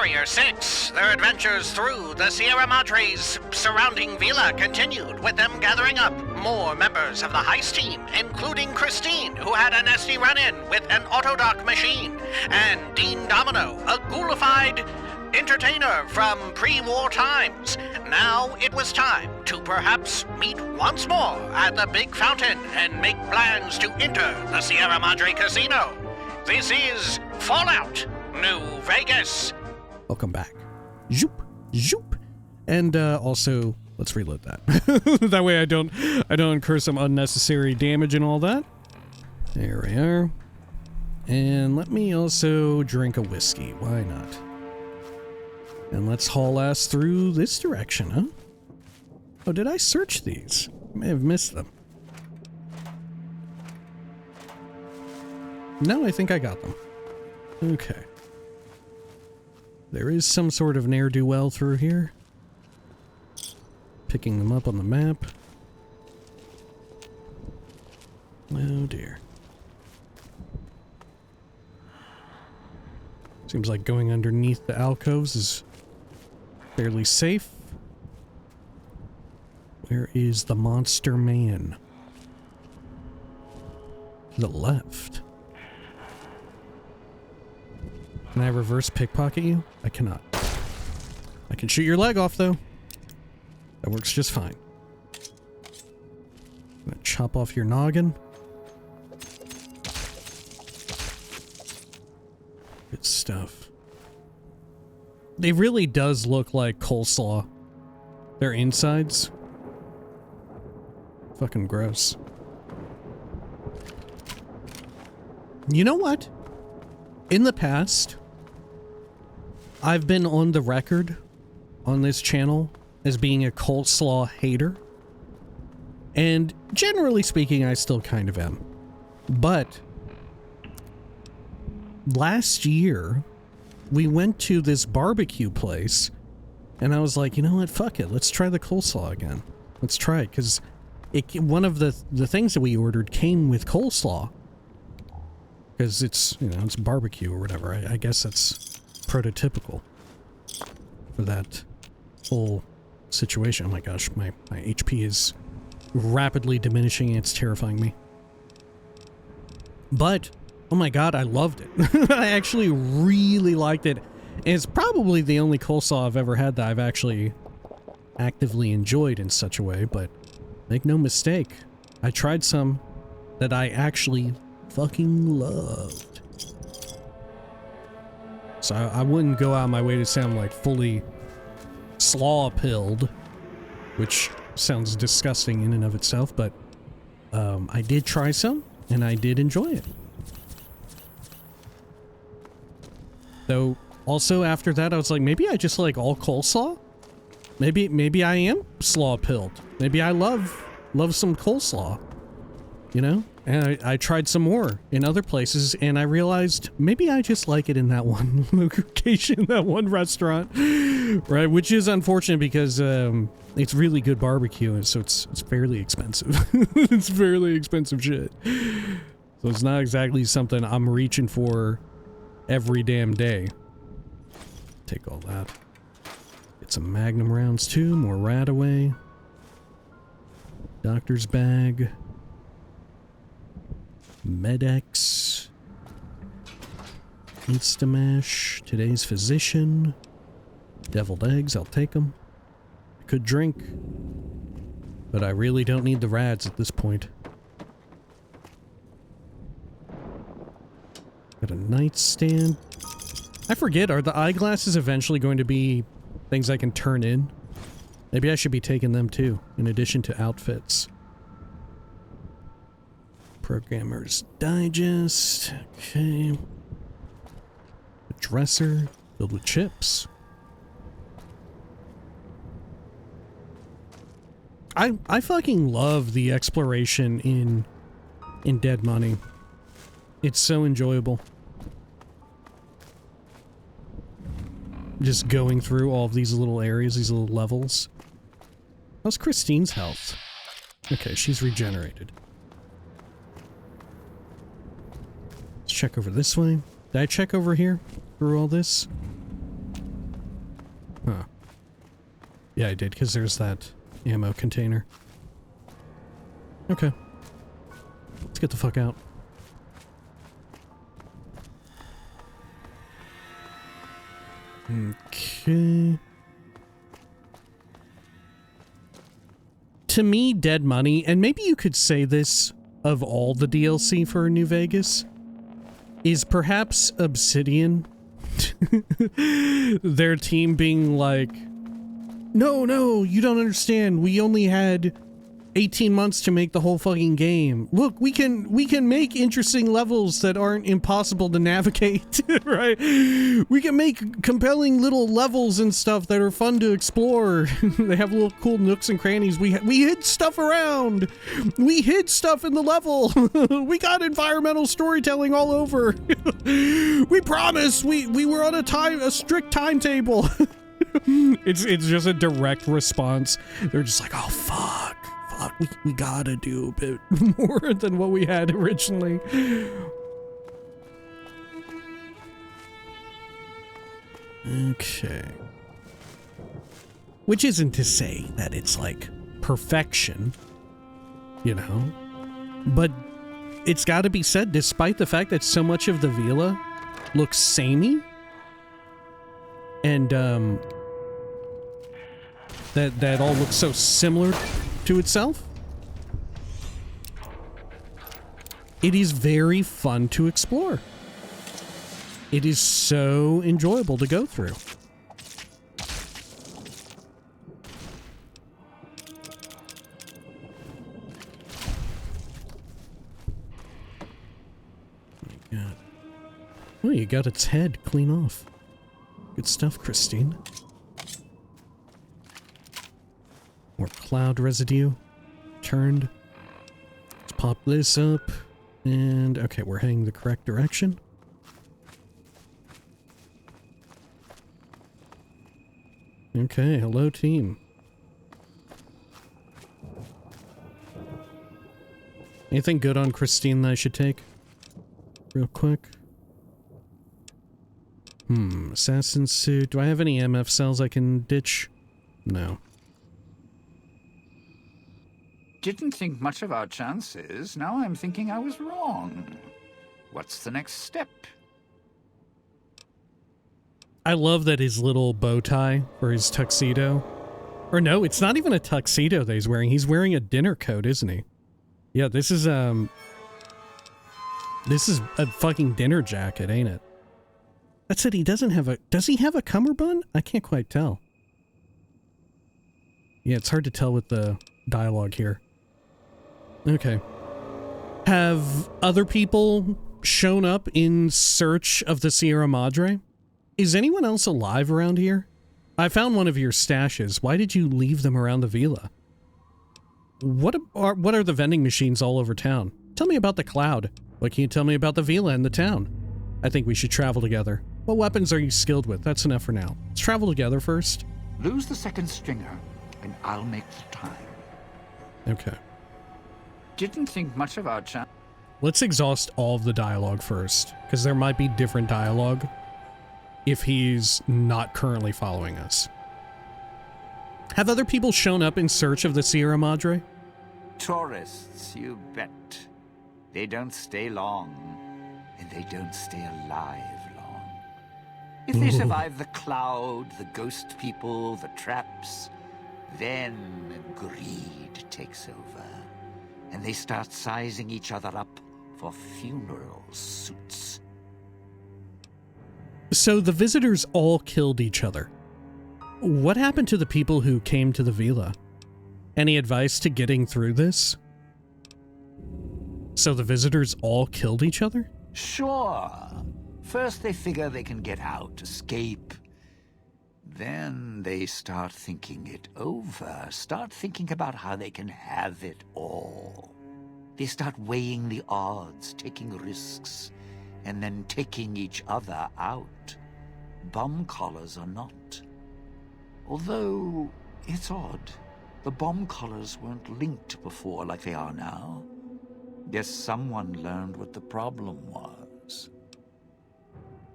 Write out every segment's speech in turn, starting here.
Warrior 6, their adventures through the Sierra Madre's surrounding villa continued, with them gathering up more members of the heist team, including Christine, who had a nasty run-in with an autodock machine, and Dean Domino, a ghoulified entertainer from pre-war times. Now it was time to perhaps meet once more at the big fountain and make plans to enter the Sierra Madre Casino. This is Fallout New Vegas. Welcome back. Zoop, zoop. And also, let's reload that. That way I don't incur some unnecessary damage and all that. There we are. And let me also drink a whiskey. Why not? And let's haul ass through this direction, huh? Oh, did I search these? I may have missed them. No, I think I got them. Okay. There is some sort of ne'er-do-well through here. Picking them up on the map. Oh dear. Seems like going underneath the alcoves is fairly safe. Where is the monster man? To the left. Can I reverse pickpocket you? I cannot. I can shoot your leg off, though. That works just fine. I'm gonna chop off your noggin. Good stuff. They really does look like coleslaw. Their insides. Fucking gross. You know what? In the past, I've been on the record on this channel as being a coleslaw hater. And generally speaking, I still kind of am. But last year, we went to this barbecue place, and I was like, you know what? Fuck it. Let's try the coleslaw again. Let's try it, because one of the things that we ordered came with coleslaw. Because it's, you know, it's barbecue or whatever. I guess that's prototypical for that whole situation. Oh my gosh, my HP is rapidly diminishing and it's terrifying me. But, oh my god, I loved it. I actually really liked it. And it's probably the only coleslaw I've ever had that I've actually actively enjoyed in such a way, but make no mistake, I tried some that I actually fucking loved. So I wouldn't go out of my way to sound like fully slaw-pilled, which sounds disgusting in and of itself, but I did try some, and I did enjoy it. Though, also after that, I was like, maybe I just like all coleslaw? Maybe I am slaw-pilled. Maybe I love some coleslaw, you know? And I tried some more in other places, and I realized maybe I just like it in that one location, that one restaurant, right? Which is unfortunate because it's really good barbecue, and so it's fairly expensive. It's fairly expensive shit. So it's not exactly something I'm reaching for every damn day. Take all that. Get some Magnum rounds too, more Radaway. Doctor's bag. Medex, Instamash, today's physician, deviled eggs, I'll take them. I could drink, but I really don't need the rads at this point. Got a nightstand. I forget, are the eyeglasses eventually going to be things I can turn in? Maybe I should be taking them too, in addition to outfits. Programmer's Digest. Okay. A dresser filled with chips. I fucking love the exploration in Dead Money. It's so enjoyable. Just going through all of these little areas, these little levels. How's Christine's health? Okay, she's regenerated. Let's check over this way. Did I check over here through all this? Yeah, I did, because there's that ammo container. Okay. Let's get the fuck out. Okay. To me, dead money, and maybe you could say this of all the DLC for New Vegas, is perhaps Obsidian. Their team being like, no, you don't understand. We only had 18 months to make the whole fucking game. Look, we can make interesting levels that aren't impossible to navigate, right? We can make compelling little levels and stuff that are fun to explore. They have little cool nooks and crannies. We hid stuff around. We hid stuff in the level. We got environmental storytelling all over. We promise. We were on a strict timetable. It's just a direct response. They're just like, oh fuck, we gotta do a bit more than what we had originally. Okay. Which isn't to say that it's like perfection, you know, but it's got to be said, despite the fact that so much of the villa looks samey, and that all looks so similar to itself, it is very fun to explore. It is so enjoyable to go through. Oh my God. Oh, you got its head clean off. Good stuff, Christine. More cloud residue. Turned. Let's pop this up. And, okay, we're heading the correct direction. Okay, hello team. Anything good on Christine that I should take? Real quick. Assassin suit. Do I have any MF cells I can ditch? No. Didn't think much of our chances. Now I'm thinking I was wrong. What's the next step? I love that his little bow tie for his tuxedo. Or no, it's not even a tuxedo that he's wearing. He's wearing a dinner coat, isn't he? Yeah, this is a fucking dinner jacket, ain't it? That's it, he doesn't have a... Does he have a cummerbund? I can't quite tell. Yeah, it's hard to tell with the dialogue here. Okay. Have other people shown up in search of the Sierra Madre? Is anyone else alive around here? I found one of your stashes. Why did you leave them around the villa? What are the vending machines all over town? Tell me about the cloud. What can you tell me about the villa and the town? I think we should travel together. What weapons are you skilled with? That's enough for now. Let's travel together first. Lose the second stringer, and I'll make the time. Okay. Didn't think much of our chance. Let's exhaust all of the dialogue first, because there might be different dialogue if he's not currently following us. Have other people shown up in search of the Sierra Madre? Tourists, you bet. They don't stay long, and they don't stay alive long. If they survive the cloud, the ghost people, the traps, then greed takes over, and they start sizing each other up for funeral suits. So the visitors all killed each other. What happened to the people who came to the villa? Any advice to getting through this? So the visitors all killed each other? Sure. First they figure they can get out, escape. Then they start thinking it over, start thinking about how they can have it all. They start weighing the odds, taking risks, and then taking each other out. Bomb collars or not. Although, it's odd. The bomb collars weren't linked before like they are now. Guess someone learned what the problem was.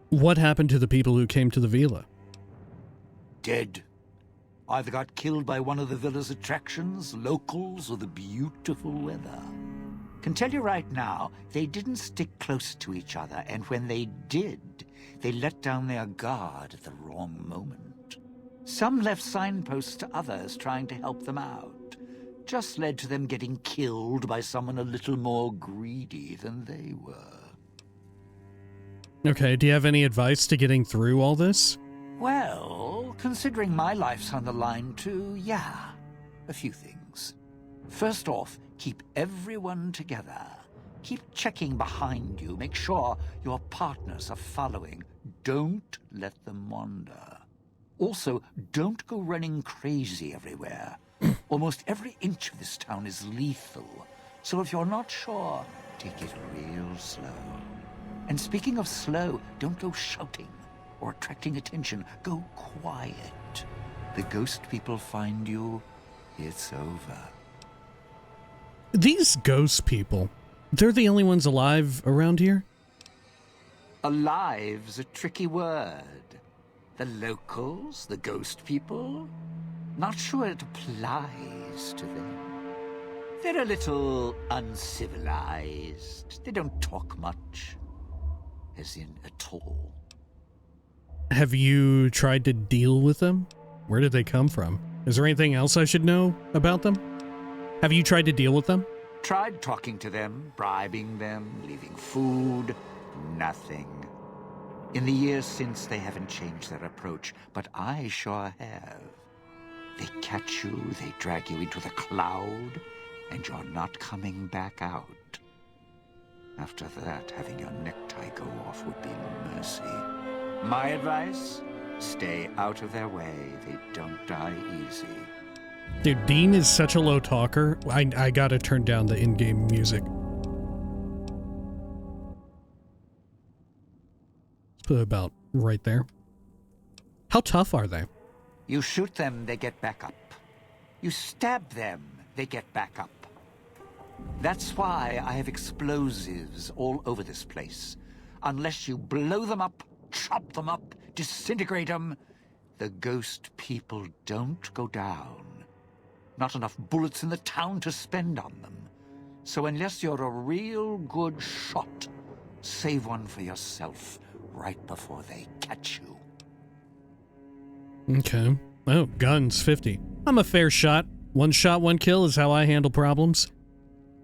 What happened to the people who came to the villa? Dead. Either got killed by one of the villa's attractions, locals, or the beautiful weather. Can tell you right now, they didn't stick close to each other, and when they did, they let down their guard at the wrong moment. Some left signposts to others trying to help them out. Just led to them getting killed by someone a little more greedy than they were. Okay, do you have any advice to getting through all this? Well, considering my life's on the line too, yeah, a few things. First off, keep everyone together. Keep checking behind you. Make sure your partners are following. Don't let them wander. Also, don't go running crazy everywhere. Almost every inch of this town is lethal. So if you're not sure, take it real slow. And speaking of slow, don't go shouting or attracting attention. Go quiet. The ghost people find you, it's over. These ghost people, they're the only ones alive around here? Alive's a tricky word. The locals, the ghost people, not sure it applies to them. They're a little uncivilized. They don't talk much, as in at all. Have you tried to deal with them? Where did they come from? Is there anything else I should know about them? Have you tried to deal with them? Tried talking to them, bribing them, leaving food. Nothing. In the years since, they haven't changed their approach, but I sure have. They catch you, they drag you into the cloud, and you're not coming back out. After that, having your necktie go off would be mercy. My advice? Stay out of their way. They don't die easy. Dude, Dean is such a low talker. I gotta turn down the in-game music. Let's put it about right there. How tough are they? You shoot them, they get back up. You stab them, they get back up. That's why I have explosives all over this place. Unless you blow them up, chop them up, disintegrate them, the ghost people don't go down. Not enough bullets in the town to spend on them. So unless you're a real good shot, save one for yourself right before they catch you. Okay. Oh, guns, 50. I'm a fair shot. One shot, one kill is how I handle problems.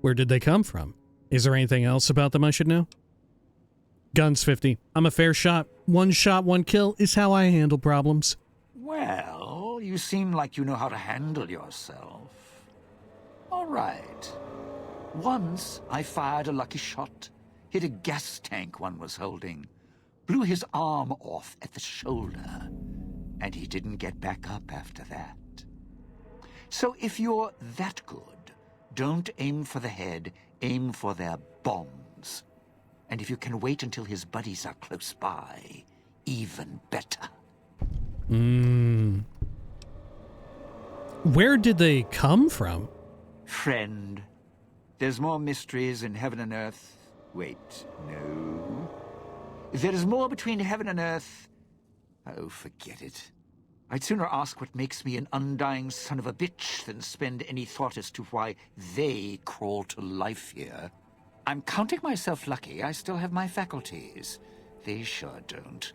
Where did they come from? Is there anything else about them I should know? Guns, 50. I'm a fair shot. One shot, one kill is how I handle problems. Well, you seem like you know how to handle yourself. All right. Once I fired a lucky shot, hit a gas tank one was holding, blew his arm off at the shoulder, and he didn't get back up after that. So if you're that good, don't aim for the head, aim for their bombs. And if you can wait until his buddies are close by, even better. Where did they come from? Friend, there's more mysteries in heaven and earth. Wait, no. There is more between heaven and earth. Oh, forget it. I'd sooner ask what makes me an undying son of a bitch than spend any thought as to why they crawl to life here. I'm counting myself lucky I still have my faculties. They sure don't.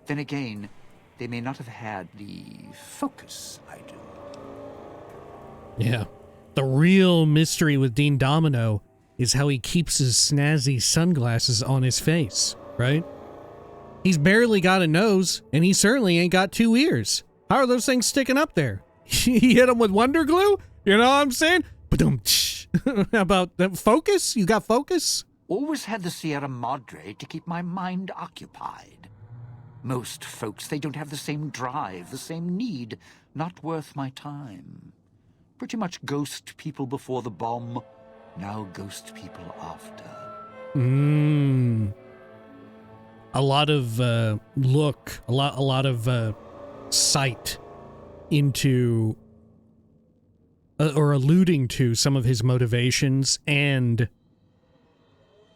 Then again, they may not have had the focus I do. Yeah. The real mystery with Dean Domino is how he keeps his snazzy sunglasses on his face, right? He's barely got a nose, and he certainly ain't got two ears. How are those things sticking up there? He hit them with Wonder Glue? You know what I'm saying? How about that focus? You got focus? Always had the Sierra Madre to keep my mind occupied. Most folks, they don't have the same drive, the same need. Not worth my time. Pretty much ghost people before the bomb, now ghost people after. A lot of a lot of sight into or alluding to some of his motivations and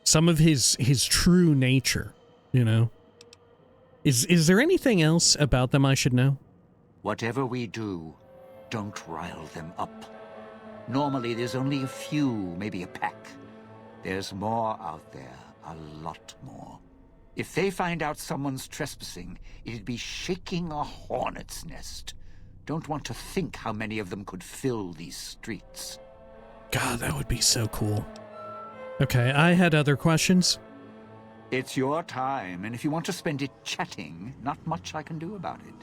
some of his true nature, you know. Is there anything else about them I should know? Whatever we do, don't rile them up. Normally there's only a few, maybe a pack. There's more out there, a lot more. If they find out someone's trespassing, it'd be shaking a hornet's nest. Don't want to think how many of them could fill these streets. God, that would be so cool. Okay, I had other questions. It's your time, and if you want to spend it chatting, not much I can do about it.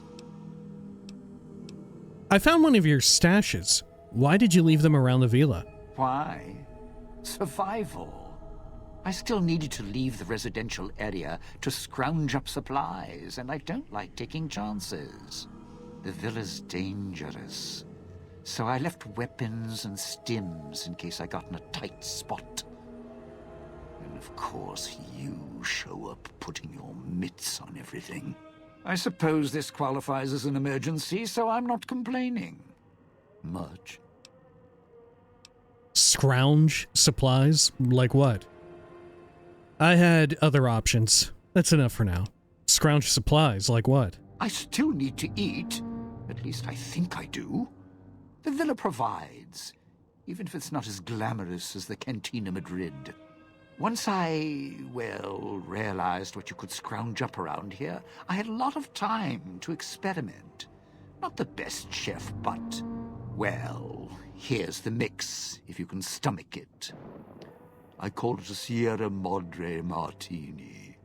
I found one of your stashes. Why did you leave them around the villa? Why? Survival. I still needed to leave the residential area to scrounge up supplies, and I don't like taking chances. The villa's dangerous. So I left weapons and stims in case I got in a tight spot. And of course you show up putting your mitts on everything. I suppose this qualifies as an emergency, so I'm not complaining. Much. Scrounge supplies? Like what? I had other options. That's enough for now. Scrounge supplies, like what? I still need to eat. At least I think I do. The villa provides, even if it's not as glamorous as the Cantina Madrid. Once I, realized what you could scrounge up around here, I had a lot of time to experiment. Not the best chef, but, here's the mix, if you can stomach it. I call it a Sierra Madre Martini.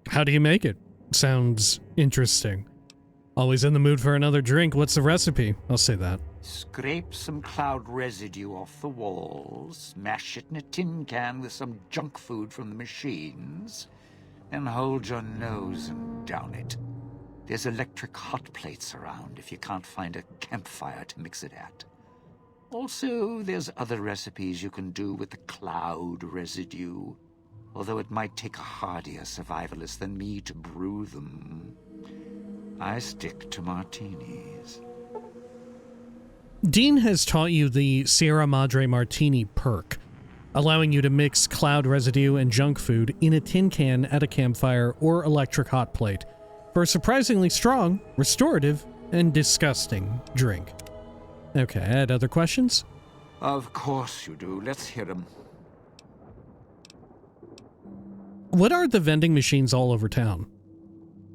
How do you make it? Sounds interesting. Always in the mood for another drink. What's the recipe? I'll say that. Scrape some cloud residue off the walls, mash it in a tin can with some junk food from the machines, and hold your nose and down it. There's electric hot plates around if you can't find a campfire to mix it at. Also, there's other recipes you can do with the cloud residue, although it might take a hardier survivalist than me to brew them. I stick to martinis. Dean has taught you the Sierra Madre Martini perk, allowing you to mix cloud residue and junk food in a tin can at a campfire or electric hot plate for a surprisingly strong, restorative, and disgusting drink. Okay, I had other questions? Of course you do. Let's hear them. What are the vending machines all over town?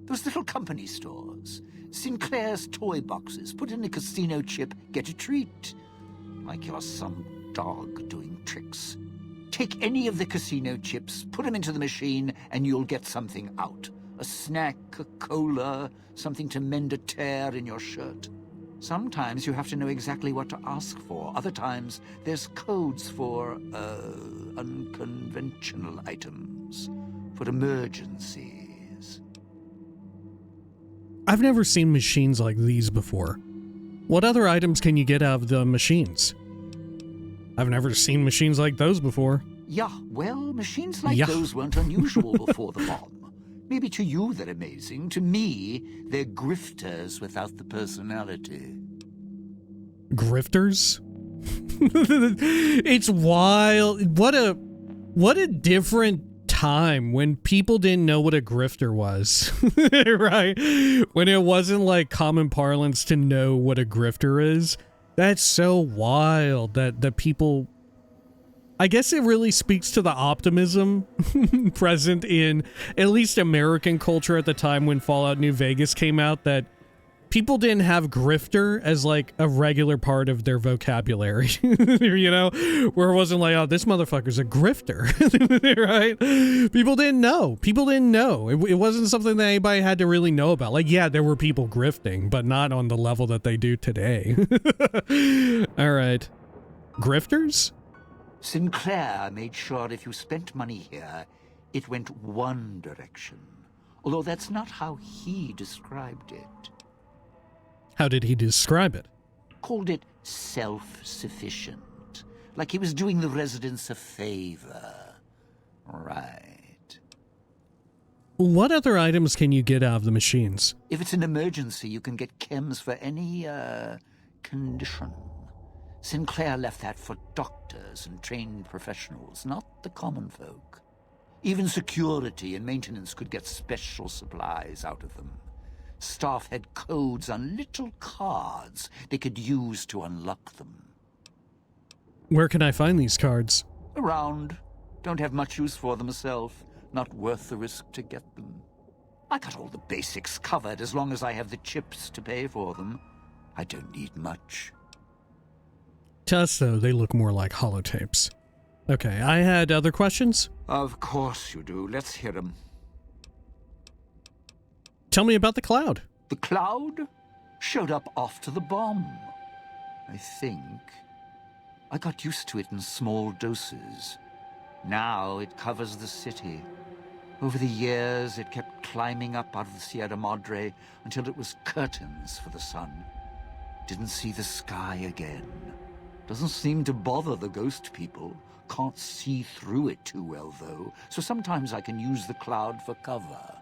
Those little company stores. Sinclair's toy boxes. Put in a casino chip, get a treat. Like you're some dog doing tricks. Take any of the casino chips, put them into the machine, and you'll get something out. A snack, a cola, something to mend a tear in your shirt. Sometimes you have to know exactly what to ask for. Other times, there's codes for, unconventional items. For emergencies. I've never seen machines like these before. What other items can you get out of the machines? I've never seen machines like those before. Yeah, machines like those weren't unusual before the bomb. Maybe to you they're amazing. To me, they're grifters without the personality. Grifters? It's wild. What a different time when people didn't know what a grifter was. Right? When it wasn't like common parlance to know what a grifter is. That's so wild that people... I guess it really speaks to the optimism present in at least American culture at the time when Fallout New Vegas came out, that people didn't have grifter as like a regular part of their vocabulary, you know, where it wasn't like, oh, this motherfucker's a grifter, right? People didn't know. It wasn't something that anybody had to really know about. Like, yeah, there were people grifting, but not on the level that they do today. All right. Grifters? Sinclair made sure if you spent money here, it went one direction. Although that's not how he described it. How did he describe it? Called it self-sufficient. Like he was doing the residents a favor. Right. What other items can you get out of the machines? If it's an emergency, you can get chems for any, condition. Sinclair left that for doctors and trained professionals, not the common folk. Even security and maintenance could get special supplies out of them. Staff had codes on little cards they could use to unlock them. Where can I find these cards? Around. Don't have much use for them myself. Not worth the risk to get them. I got all the basics covered as long as I have the chips to pay for them. I don't need much. To us, though, they look more like holotapes. Okay, I had other questions? Of course you do. Let's hear them. Tell me about the cloud. The cloud showed up after the bomb, I think. I got used to it in small doses. Now it covers the city. Over the years, it kept climbing up out of the Sierra Madre until it was curtains for the sun. Didn't see the sky again. Doesn't seem to bother the ghost people. Can't see through it too well, though, so sometimes I can use the cloud for cover.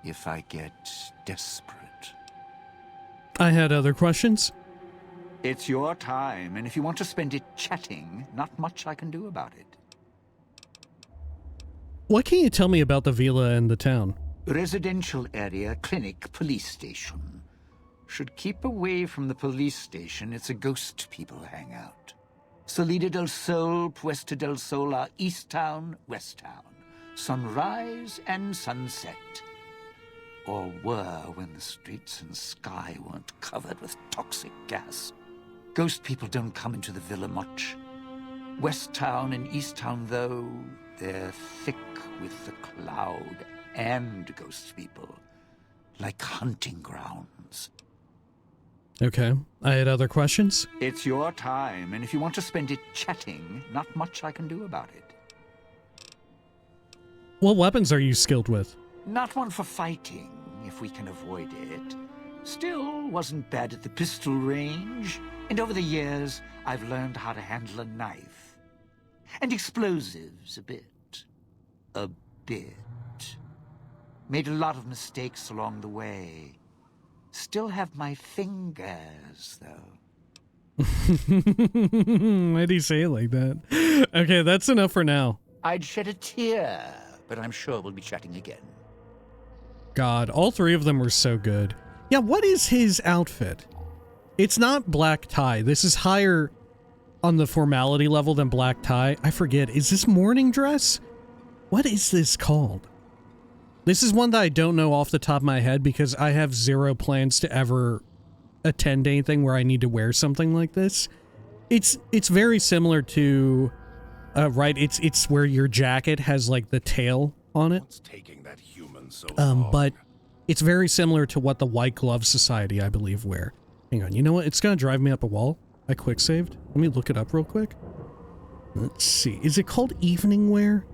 If I get desperate. I had other questions. It's your time, and if you want to spend it chatting, not much I can do about it. What can you tell me about the villa and the town? Residential area, clinic, police station. Should keep away from the police station. It's a ghost people hangout. Salida del Sol, Puesta del Sol are East Town, West Town. Sunrise and sunset. Or were when the streets and sky weren't covered with toxic gas. Ghost people don't come into the villa much. West Town and East Town, though, they're thick with the cloud and ghost people. Like hunting grounds. Okay, I had other questions. It's your time, and if you want to spend it chatting, not much I can do about it. What weapons are you skilled with? Not one for fighting, if we can avoid it. Still, wasn't bad at the pistol range. And over the years, I've learned how to handle a knife. And explosives a bit. A bit. Made a lot of mistakes along the way. Still have my fingers, though. Why do you say it like that? Okay, that's enough for now. I'd shed a tear, but I'm sure we'll be chatting again. God, all three of them were so good. Yeah, what is his outfit? It's not black tie. This is higher on the formality level than black tie. I forget. Is this morning dress? What is this called? This is one that I don't know off the top of my head because I have zero plans to ever attend anything where I need to wear something like this. It's very similar to, right? It's where your jacket has like the tail on it. What's taking that human so long? But it's very similar to what the White Glove Society, I believe, wear. Hang on, you know what? It's gonna drive me up a wall. I quick saved. Let me look it up real quick. Let's see. Is it called evening wear?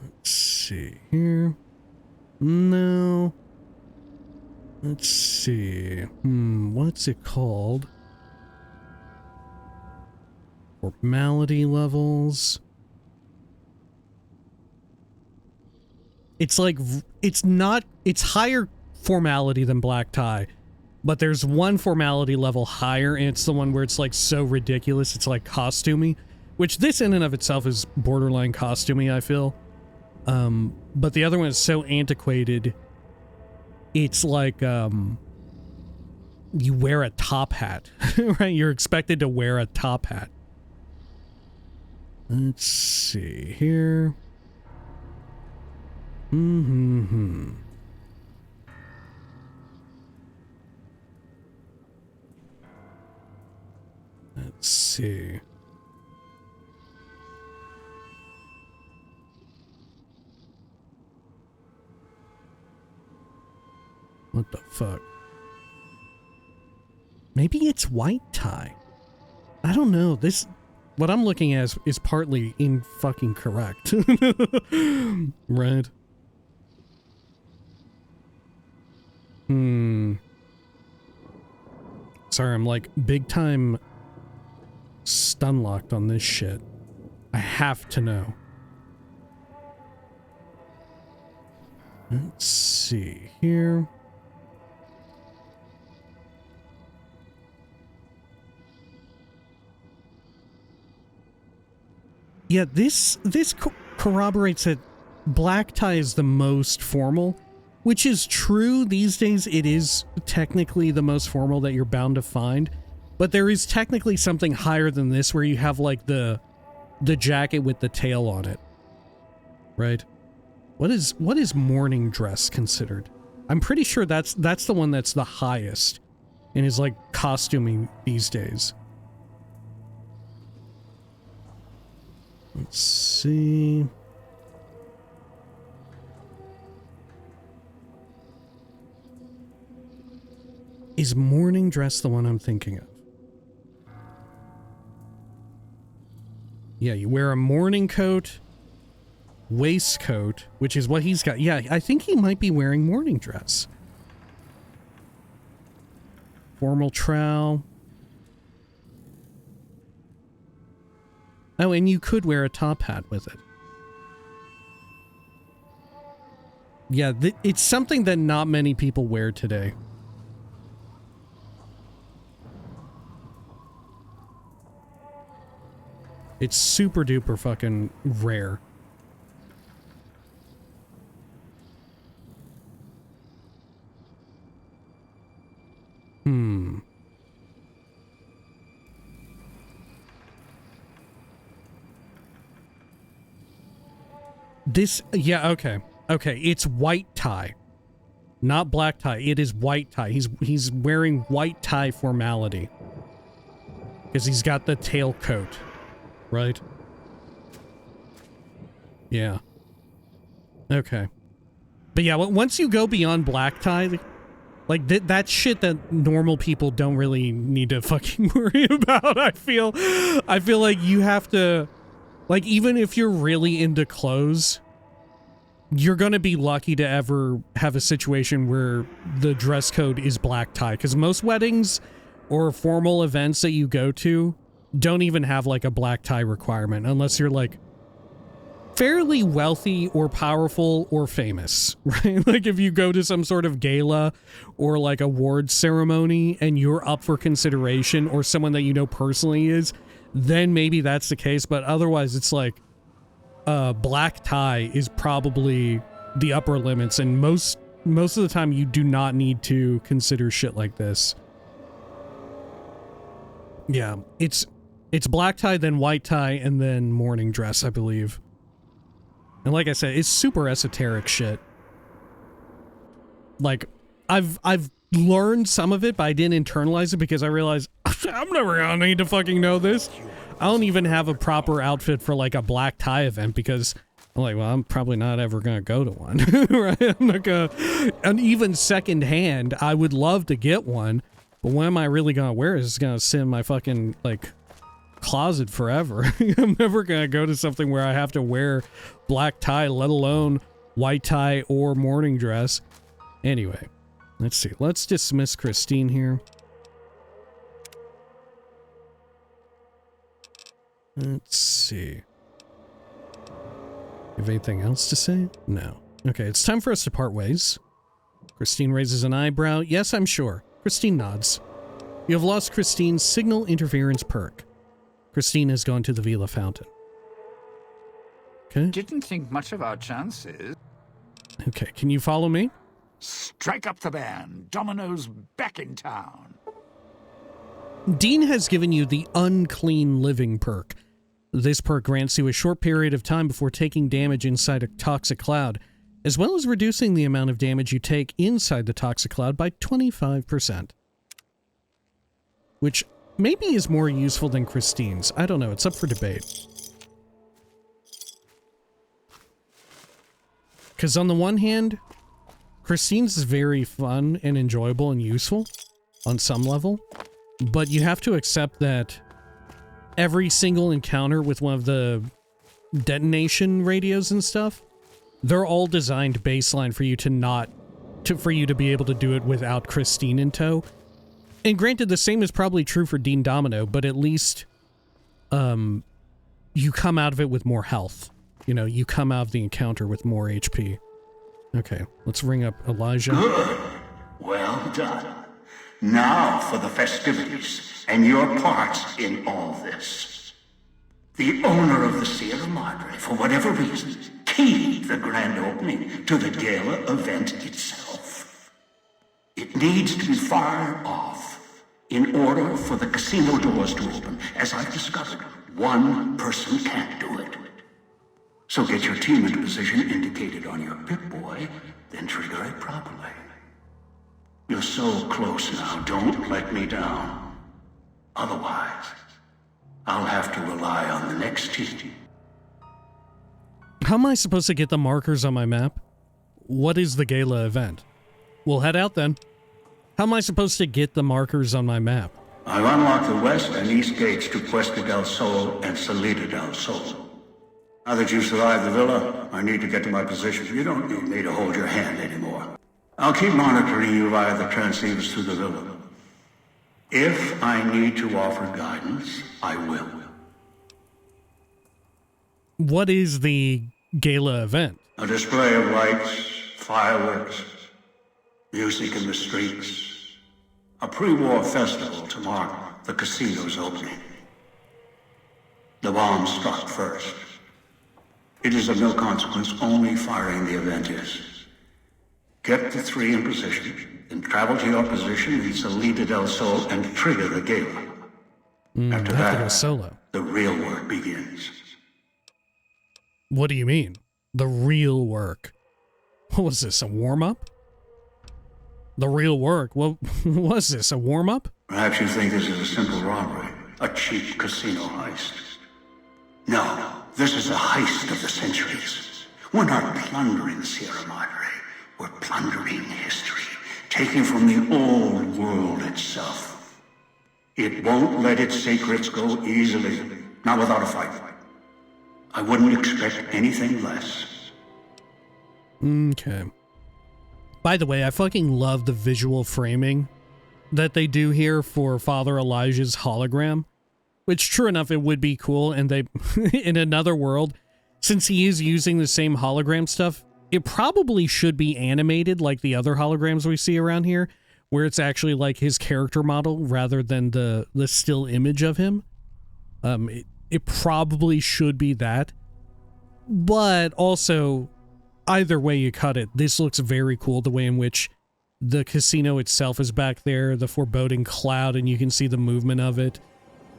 Let's see here. No. Let's see. What's it called? Formality levels. It's like, it's higher formality than black tie, but there's one formality level higher, and it's the one where it's like so ridiculous, it's like costumey, which this in and of itself is borderline costumey, I feel. But the other one is so antiquated, it's like, you wear a top hat, right? You're expected to wear a top hat. Let's see here. Let's see. What the fuck? Maybe it's white tie. I don't know. What I'm looking at is partly fucking correct. Right. Sorry, I'm like big time stun locked on this shit. I have to know. Let's see here. Yeah, this corroborates that black tie is the most formal, which is true. These days it is technically the most formal that you're bound to find, but there is technically something higher than this where you have like the jacket with the tail on it, right? What is morning dress considered? I'm pretty sure that's the one that's the highest in his like costuming these days. Let's see. Is morning dress the one I'm thinking of? Yeah, you wear a morning coat, waistcoat, which is what he's got. Yeah, I think he might be wearing morning dress. Formal trowel. Oh, and you could wear a top hat with it. Yeah, it's something that not many people wear today. It's super duper fucking rare. This, yeah, okay. Okay, it's white tie. Not black tie. It is white tie. He's wearing white tie formality. Because he's got the tail coat. Right? Yeah. Okay. But yeah, once you go beyond black tie, like that's shit that normal people don't really need to fucking worry about. I feel like you have to, like, even if you're really into clothes, you're gonna be lucky to ever have a situation where the dress code is black tie, because most weddings or formal events that you go to don't even have like a black tie requirement unless you're like fairly wealthy or powerful or famous, right? Like if you go to some sort of gala or like awards ceremony and you're up for consideration, or someone that you know personally is, then maybe that's the case. But otherwise it's like black tie is probably the upper limits, and most of the time you do not need to consider shit like this. Yeah, it's black tie, then white tie, and then morning dress, I believe. And like I said, it's super esoteric shit. Like, I've learned some of it, but I didn't internalize it because I realized I'm never gonna need to fucking know this. I don't even have a proper outfit for like a black tie event because I'm like, well, I'm probably not ever gonna go to one, right? I'm not gonna, and even second hand, I would love to get one, but when am I really gonna wear it? It's gonna sit in my fucking, like, closet forever. I'm never gonna go to something where I have to wear black tie, let alone white tie or morning dress. Anyway, let's see. Let's dismiss Christine here. Let's see. You have anything else to say? No. Okay, it's time for us to part ways. Christine raises an eyebrow. Yes, I'm sure. Christine nods. You have lost Christine's signal interference perk. Christine has gone to the Vila fountain. Okay. Didn't think much of our chances. Okay, can you follow me? Strike up the band. Domino's back in town. Dean has given you the unclean living perk. This perk grants you a short period of time before taking damage inside a toxic cloud, as well as reducing the amount of damage you take inside the toxic cloud by 25%. Which maybe is more useful than Christine's. I don't know, it's up for debate. Because on the one hand, Christine's is very fun and enjoyable and useful on some level, but you have to accept that every single encounter with one of the detonation radios and stuff, they're all designed baseline for you to be able to do it without Christine in tow. And granted, the same is probably true for Dean Domino, but at least you come out of it with more health. You know, you come out of the encounter with more HP. Okay, let's ring up Elijah. Good. Well done. Now for the festivities and your part in all this. The owner of the Sierra Madre, for whatever reason, Keep the grand opening to the gala event itself. It needs to be fired off in order for the casino doors to open. As I've discovered, one person can't do it. So get your team into position indicated on your Pip-Boy, then trigger it properly. You're so close now, don't let me down. Otherwise, I'll have to rely on the next team. How am I supposed to get the markers on my map? What is the gala event? We'll head out then. How am I supposed to get the markers on my map? I've unlocked the west and east gates to Puesta de Sol and Salida del Sol. Now that you've survived the villa, I need to get to my position. You don't need me to hold your hand anymore. I'll keep monitoring you via the transceivers through the villa. If I need to offer guidance, I will. What is the gala event? A display of lights, fireworks, music in the streets. A pre-war festival to mark the casino's opening. The bomb struck first. It is of no consequence, only firing the event is. Get the three in position, then travel to your position in Salida del Sol and trigger the gala. After that, solo. the real work begins. What do you mean? The real work? What was this, a warm-up? The real work? What was this, a warm-up? Perhaps you think this is a simple robbery, a cheap casino heist. No, this is a heist of the centuries. We're not plundering Sierra Madre. We're plundering history, taking from the old world itself. It won't let its secrets go easily, not without a fight. I wouldn't expect anything less. Okay. By the way, I fucking love the visual framing that they do here for Father Elijah's hologram, which, true enough, it would be cool, and they, in another world, since he is using the same hologram stuff, it probably should be animated like the other holograms we see around here, where it's actually like his character model rather than the still image of him. It probably should be that. But also, either way you cut it, this looks very cool, the way in which the casino itself is back there, the foreboding cloud, and you can see the movement of it.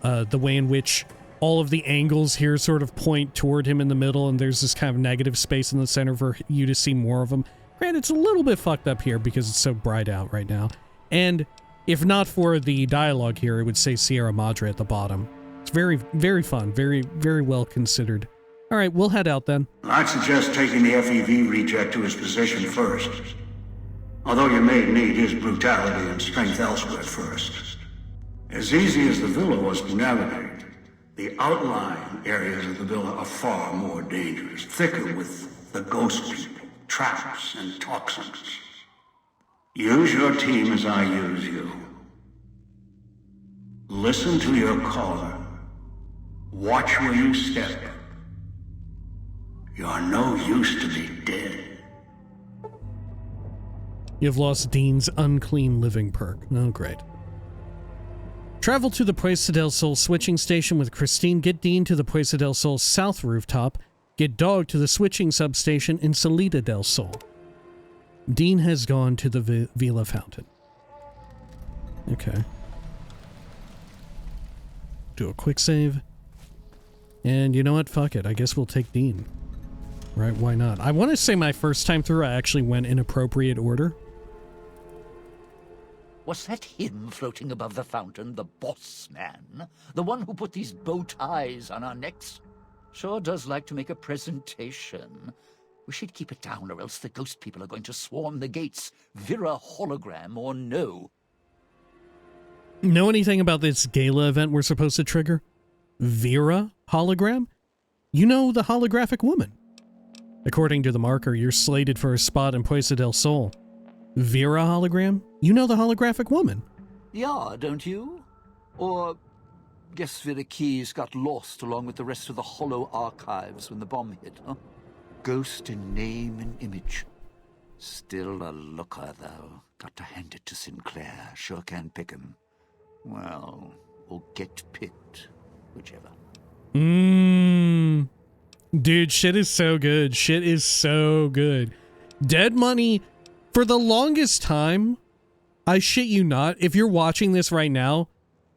The way in which all of the angles here sort of point toward him in the middle, and there's this kind of negative space in the center for you to see more of him. Granted, it's a little bit fucked up here because it's so bright out right now. And if not for the dialogue here, it would say Sierra Madre at the bottom. It's very, very fun. Very, very well considered. All right, we'll head out then. I'd suggest taking the FEV reject to his position first. Although you may need his brutality and strength elsewhere first. As easy as the villa was to navigate, the outlying areas of the villa are far more dangerous, thicker with the ghost people, traps, and toxins. Use your team as I use you. Listen to your caller. Watch where you step. You're no use to me dead. You've lost Dean's unclean living perk. Oh, great. Travel to the Puesta del Sol switching station with Christine. Get Dean to the Puesta del Sol south rooftop. Get Dog to the switching substation in Salida del Sol. Dean has gone to the Villa Fountain. Okay. Do a quick save. And you know what? Fuck it. I guess we'll take Dean. Right? Why not? I want to say my first time through, I actually went in appropriate order. Was that him floating above the fountain, the boss man? The one who put these bow ties on our necks? Sure does like to make a presentation. We should keep it down, or else the ghost people are going to swarm the gates, Vera hologram or no. Know anything about this gala event we're supposed to trigger? Vera hologram? You know, the holographic woman. According to the marker, you're slated for a spot in Puesta del Sol. Vera hologram? You know the holographic woman. Yeah, don't you? Or guess Vera Keys got lost along with the rest of the hollow archives when the bomb hit, huh? Ghost in name and image. Still a looker, though. Got to hand it to Sinclair. Sure can pick him. Well, or get picked. Whichever. Dude, shit is so good. Shit is so good. Dead Money, for the longest time, I shit you not, if you're watching this right now,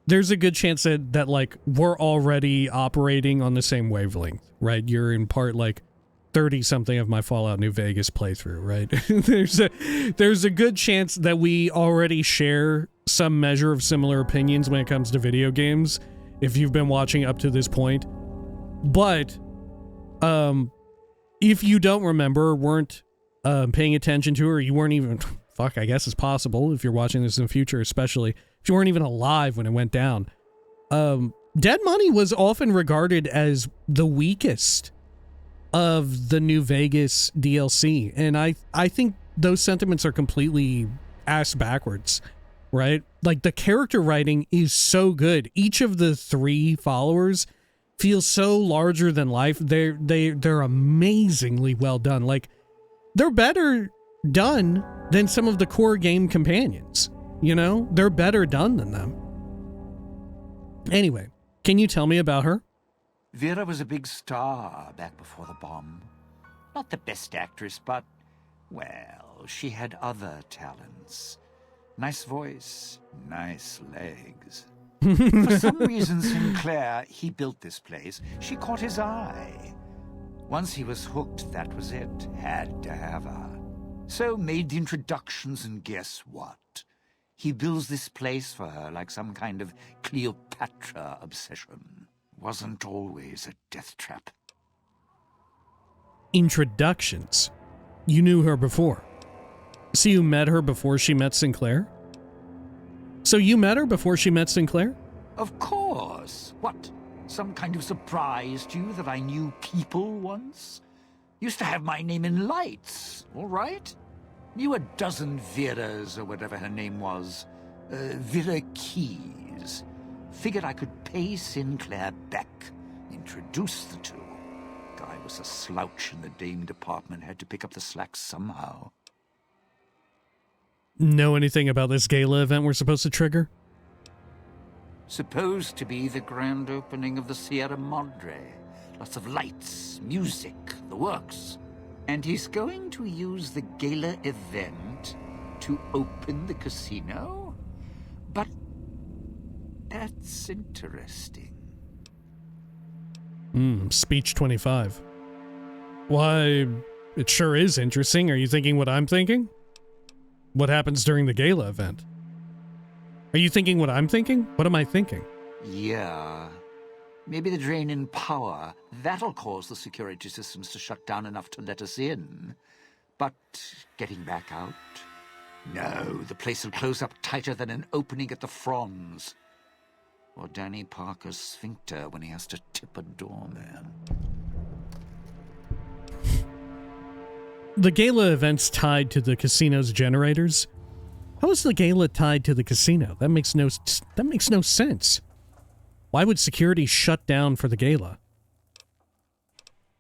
there's a good chance that like, we're already operating on the same wavelength, right? You're in part, like, 30-something of my Fallout New Vegas playthrough, right? There's a good chance that we already share some measure of similar opinions when it comes to video games, if you've been watching up to this point. But, if you don't remember, weren't paying attention to, or you weren't even, fuck, I guess it's possible if you're watching this in the future, especially if you weren't even alive when it went down. Dead Money was often regarded as the weakest of the New Vegas DLC, and I think those sentiments are completely ass backwards, right? Like, the character writing is so good. Each of the 3 followers feels so larger than life. They're amazingly well done. Like, they're better done than some of the core game companions. You know, they're better done than them. Anyway, can you tell me about her? Vera was a big star back before the bomb. Not the best actress, but, well, she had other talents. Nice voice, nice legs. For some reason, Sinclair, he built this place. She caught his eye. Once he was hooked, that was it. Had to have her. So made the introductions, and guess what? He builds this place for her like some kind of Cleopatra obsession. Wasn't always a death trap. Introductions. You knew her before. So you met her before she met Sinclair? So you met her before she met Sinclair? Of course. What? Some kind of surprise to you that I knew people once? Used to have my name in lights, all right? Knew a dozen Veras, or whatever her name was. Vera Keys. Figured I could pay Sinclair back. Introduce the two. Guy was a slouch in the dame department. Had to pick up the slack somehow. Know anything about this gala event we're supposed to trigger? Supposed to be the grand opening of the Sierra Madre. Lots of lights, music, the works. And he's going to use the gala event to open the casino? But that's interesting. Speech 25. Why, it sure is interesting. Are you thinking what I'm thinking? What happens during the gala event? Are you thinking what I'm thinking? What am I thinking? Yeah. Maybe the drain in power. That'll cause the security systems to shut down enough to let us in. But getting back out? No, the place will close up tighter than an opening at the Fronds. Or Danny Parker's sphincter when he has to tip a doorman. The gala event's tied to the casino's generators. How is the gala tied to the casino? That makes no sense. Why would security shut down for the gala?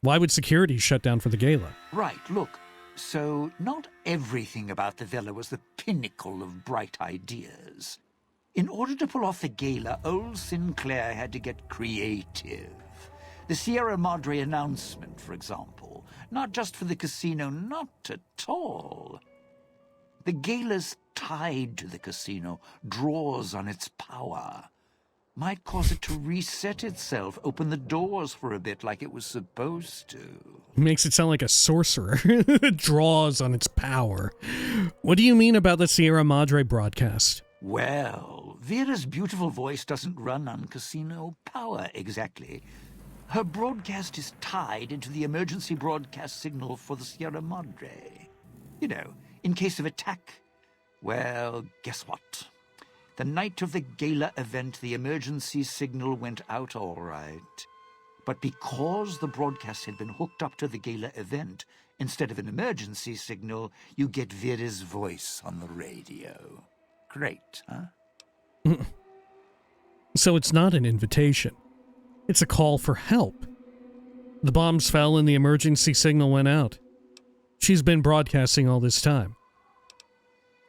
Why would security shut down for the gala? Right, look. So, not everything about the villa was the pinnacle of bright ideas. In order to pull off the gala, old Sinclair had to get creative. The Sierra Madre announcement, for example. Not just for the casino, not at all. The gala's tied to the casino, draws on its power. Might cause it to reset itself, open the doors for a bit like it was supposed to. Makes it sound like a sorcerer. Draws on its power. What do you mean about the Sierra Madre broadcast? Well, Vera's beautiful voice doesn't run on casino power exactly. Her broadcast is tied into the emergency broadcast signal for the Sierra Madre. You know, in case of attack. Well, guess what? The night of the gala event, the emergency signal went out all right. But because the broadcast had been hooked up to the gala event, instead of an emergency signal, you get Vera's voice on the radio. Great, huh? So it's not an invitation. It's a call for help. The bombs fell and the emergency signal went out. She's been broadcasting all this time.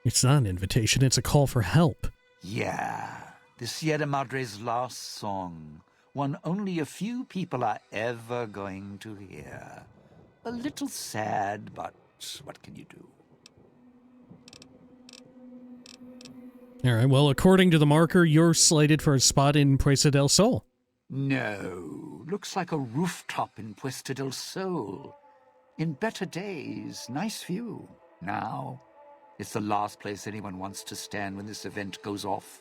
It's not an invitation, it's a call for help. Yeah, the Sierra Madre's last song. one only a few people are ever going to hear. A little sad, but what can you do? All right, well, according to the marker, you're slated for a spot in Puesta del Sol. No, looks like a rooftop in Puesta del Sol. In better days, nice view. Now, it's the last place anyone wants to stand when this event goes off.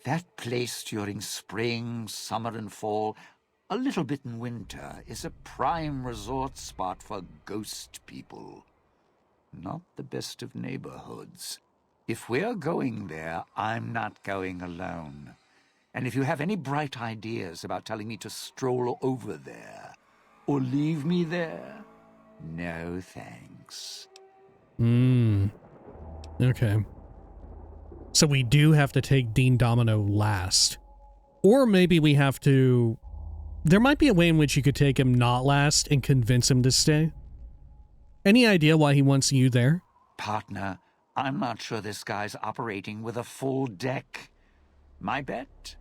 That place during spring, summer, and fall, a little bit in winter, is a prime resort spot for ghost people. Not the best of neighborhoods. If we're going there, I'm not going alone. And if you have any bright ideas about telling me to stroll over there, or leave me there, no thanks. Okay. So we do have to take Dean Domino last. Or maybe we have to... There might be a way in which you could take him not last and convince him to stay. Any idea why he wants you there? Partner, I'm not sure this guy's operating with a full deck. My bet?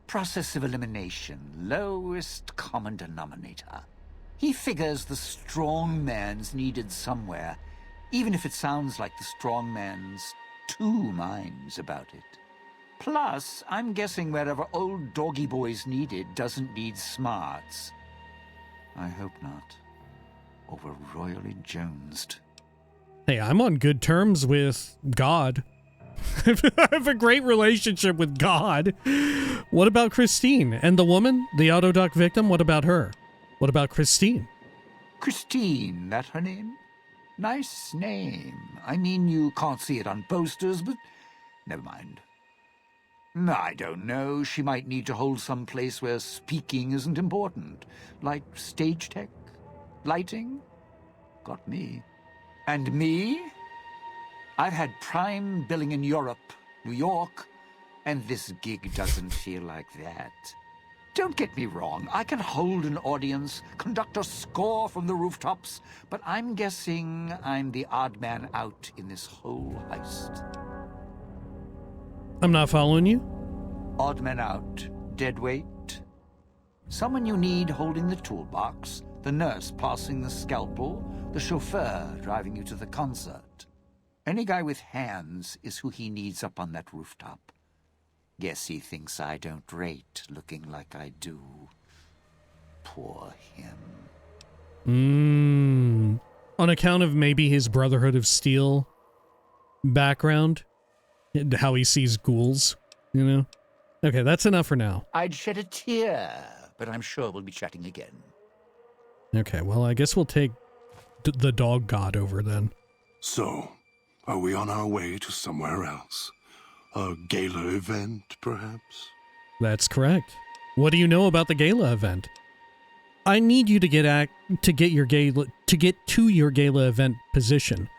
Process of elimination, lowest common denominator. He figures the strong man's needed somewhere, even if it sounds like the strong man's two minds about it. Plus, I'm guessing wherever old doggy boy's needed doesn't need smarts. I hope not. Or we're royally jonesed. Hey, I'm on good terms with God. I have a great relationship with God. What about Christine? And the woman, the autodoc victim, what about her? What about Christine? Christine, that her name? Nice name. I mean, you can't see it on posters, but never mind. I don't know. She might need to hold some place where speaking isn't important. Like stage tech? Lighting? Got me. And me? I've had prime billing in Europe, New York, and this gig doesn't feel like that. Don't get me wrong, I can hold an audience, conduct a score from the rooftops, but I'm guessing I'm the odd man out in this whole heist. I'm not following you. Odd man out, dead weight. Someone you need holding the toolbox, the nurse passing the scalpel, the chauffeur driving you to the concert. Any guy with hands is who he needs up on that rooftop. Guess he thinks I don't rate looking like I do. Poor him. On account of maybe his Brotherhood of Steel background, and how he sees ghouls, you know? Okay, that's enough for now. I'd shed a tear, but I'm sure we'll be chatting again. Okay, well, I guess we'll take the dog god over then. So, are we on our way to somewhere else? A gala event, perhaps? That's correct. What do you know about the gala event? I need you to get to your gala event position.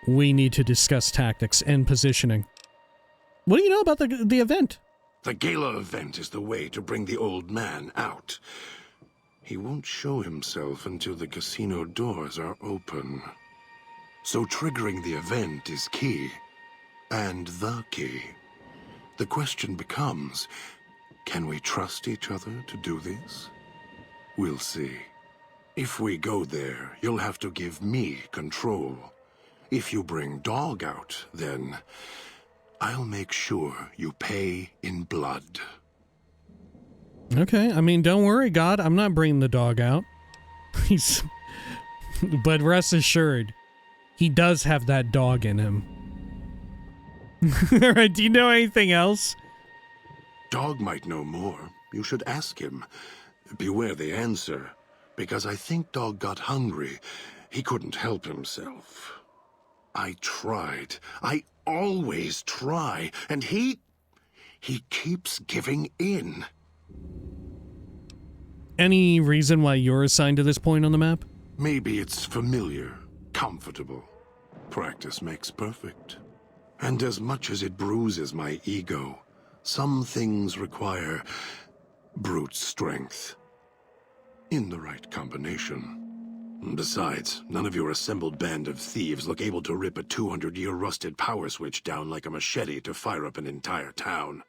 We need to discuss tactics and positioning. What do you know about the event? The gala event is the way to bring the old man out. He won't show himself until the casino doors are open. So triggering the event is key. And the key. The question becomes, can we trust each other to do this? We'll see. If we go there, you'll have to give me control. If you bring Dog out, then I'll make sure you pay in blood. Okay, I mean, don't worry, God. I'm not bringing the dog out. But rest assured, he does have that dog in him. Alright, do you know anything else? Dog might know more. You should ask him. Beware the answer, because I think Dog got hungry. He couldn't help himself. I tried. I always try, and he keeps giving in. Any reason why you're assigned to this point on the map? Maybe it's familiar, comfortable. Practice makes perfect. And as much as it bruises my ego, some things require brute strength. In the right combination. Besides, none of your assembled band of thieves look able to rip a 200-year rusted power switch down like a machete to fire up an entire town.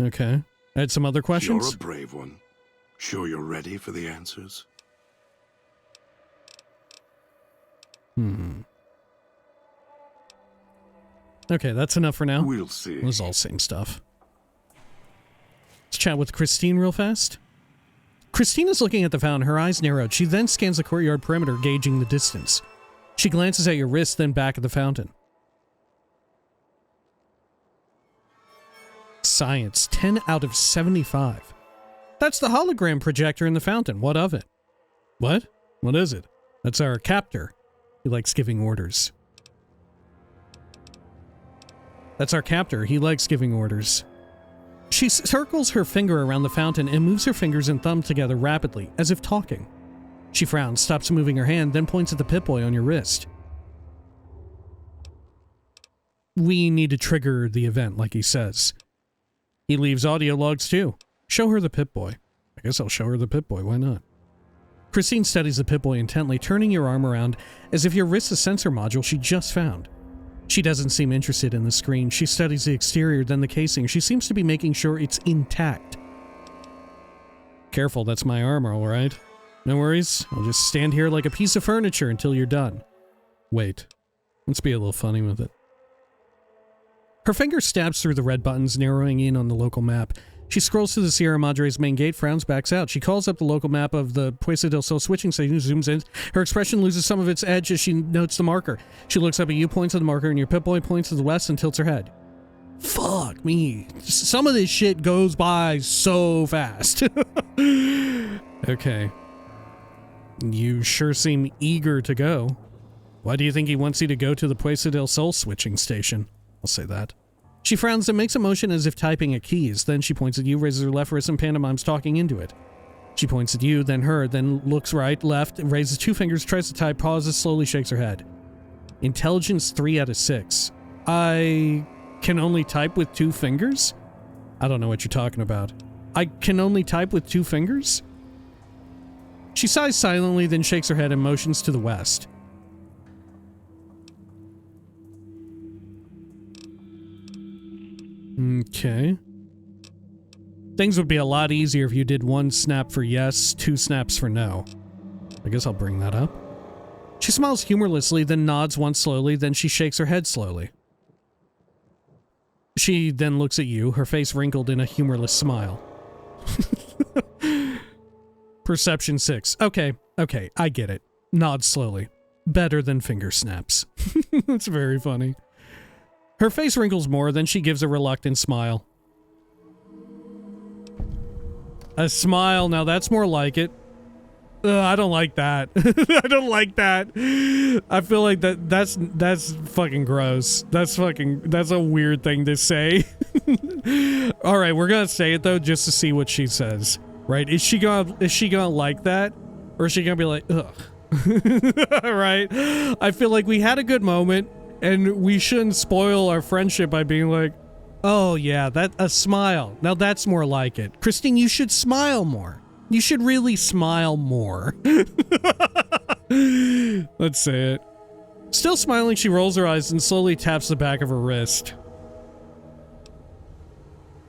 Okay. I had some other questions. You're a brave one. Sure you're ready for the answers? Okay, that's enough for now. We'll see. It was all same stuff. Let's chat with Christine real fast. Christine is looking at the fountain, her eyes narrowed. She then scans the courtyard perimeter, gauging the distance. She glances at your wrist, then back at the fountain. Science, 10 out of 75. That's the hologram projector in the fountain. What of it? What? What is it? That's our captor. He likes giving orders. That's our captor. He likes giving orders. She circles her finger around the fountain and moves her fingers and thumb together rapidly, as if talking. She frowns, stops moving her hand, then points at the Pip-Boy on your wrist. We need to trigger the event, like he says. He leaves audio logs too. Show her the Pip-Boy. I guess I'll show her the Pip-Boy, why not? Christine studies the Pip-Boy intently, turning your arm around as if your wrist's a sensor module she just found. She doesn't seem interested in the screen. She studies the exterior, then the casing. She seems to be making sure it's intact. Careful, that's my arm, all right? No worries. I'll just stand here like a piece of furniture until you're done. Wait. Let's be a little funny with it. Her finger stabs through the red buttons, narrowing in on the local map. She scrolls to the Sierra Madre's main gate, frowns, backs out. She calls up the local map of the Puesta de Sol switching station, zooms in. Her expression loses some of its edge as she notes the marker. She looks up at you, points at the marker, and your Pip-Boy points to the west and tilts her head. Fuck me. Some of this shit goes by so fast. Okay. You sure seem eager to go. Why do you think he wants you to go to the Puesta del Sol switching station? I'll say that. She frowns and makes a motion as if typing at keys. Then she points at you, raises her left wrist, and pantomimes talking into it. She points at you, then her, then looks right, left, raises two fingers, tries to type, pauses, slowly shakes her head. Intelligence 3 out of 6. I can only type with two fingers? I don't know what you're talking about. I can only type with two fingers? She sighs silently, then shakes her head and motions to the west. Okay. Things would be a lot easier if you did one snap for yes, two snaps for no. I guess I'll bring that up. She smiles humorlessly, then nods once slowly, then she shakes her head slowly. She then looks at you, her face wrinkled in a humorless smile. Perception 6. Okay, I get it. Nods slowly. Better than finger snaps. That's very funny. Her face wrinkles more, then she gives a reluctant smile. A smile, now that's more like it. I don't like that. I don't like that. I feel like that's fucking gross. That's a weird thing to say. Alright, we're gonna say it though, just to see what she says. Right? Is she gonna like that? Or is she gonna be like, ugh? Right? I feel like we had a good moment, and we shouldn't spoil our friendship by being like, oh yeah, a smile. Now that's more like it. Christine, you should smile more. You should really smile more. Let's say it. Still smiling, she rolls her eyes and slowly taps the back of her wrist.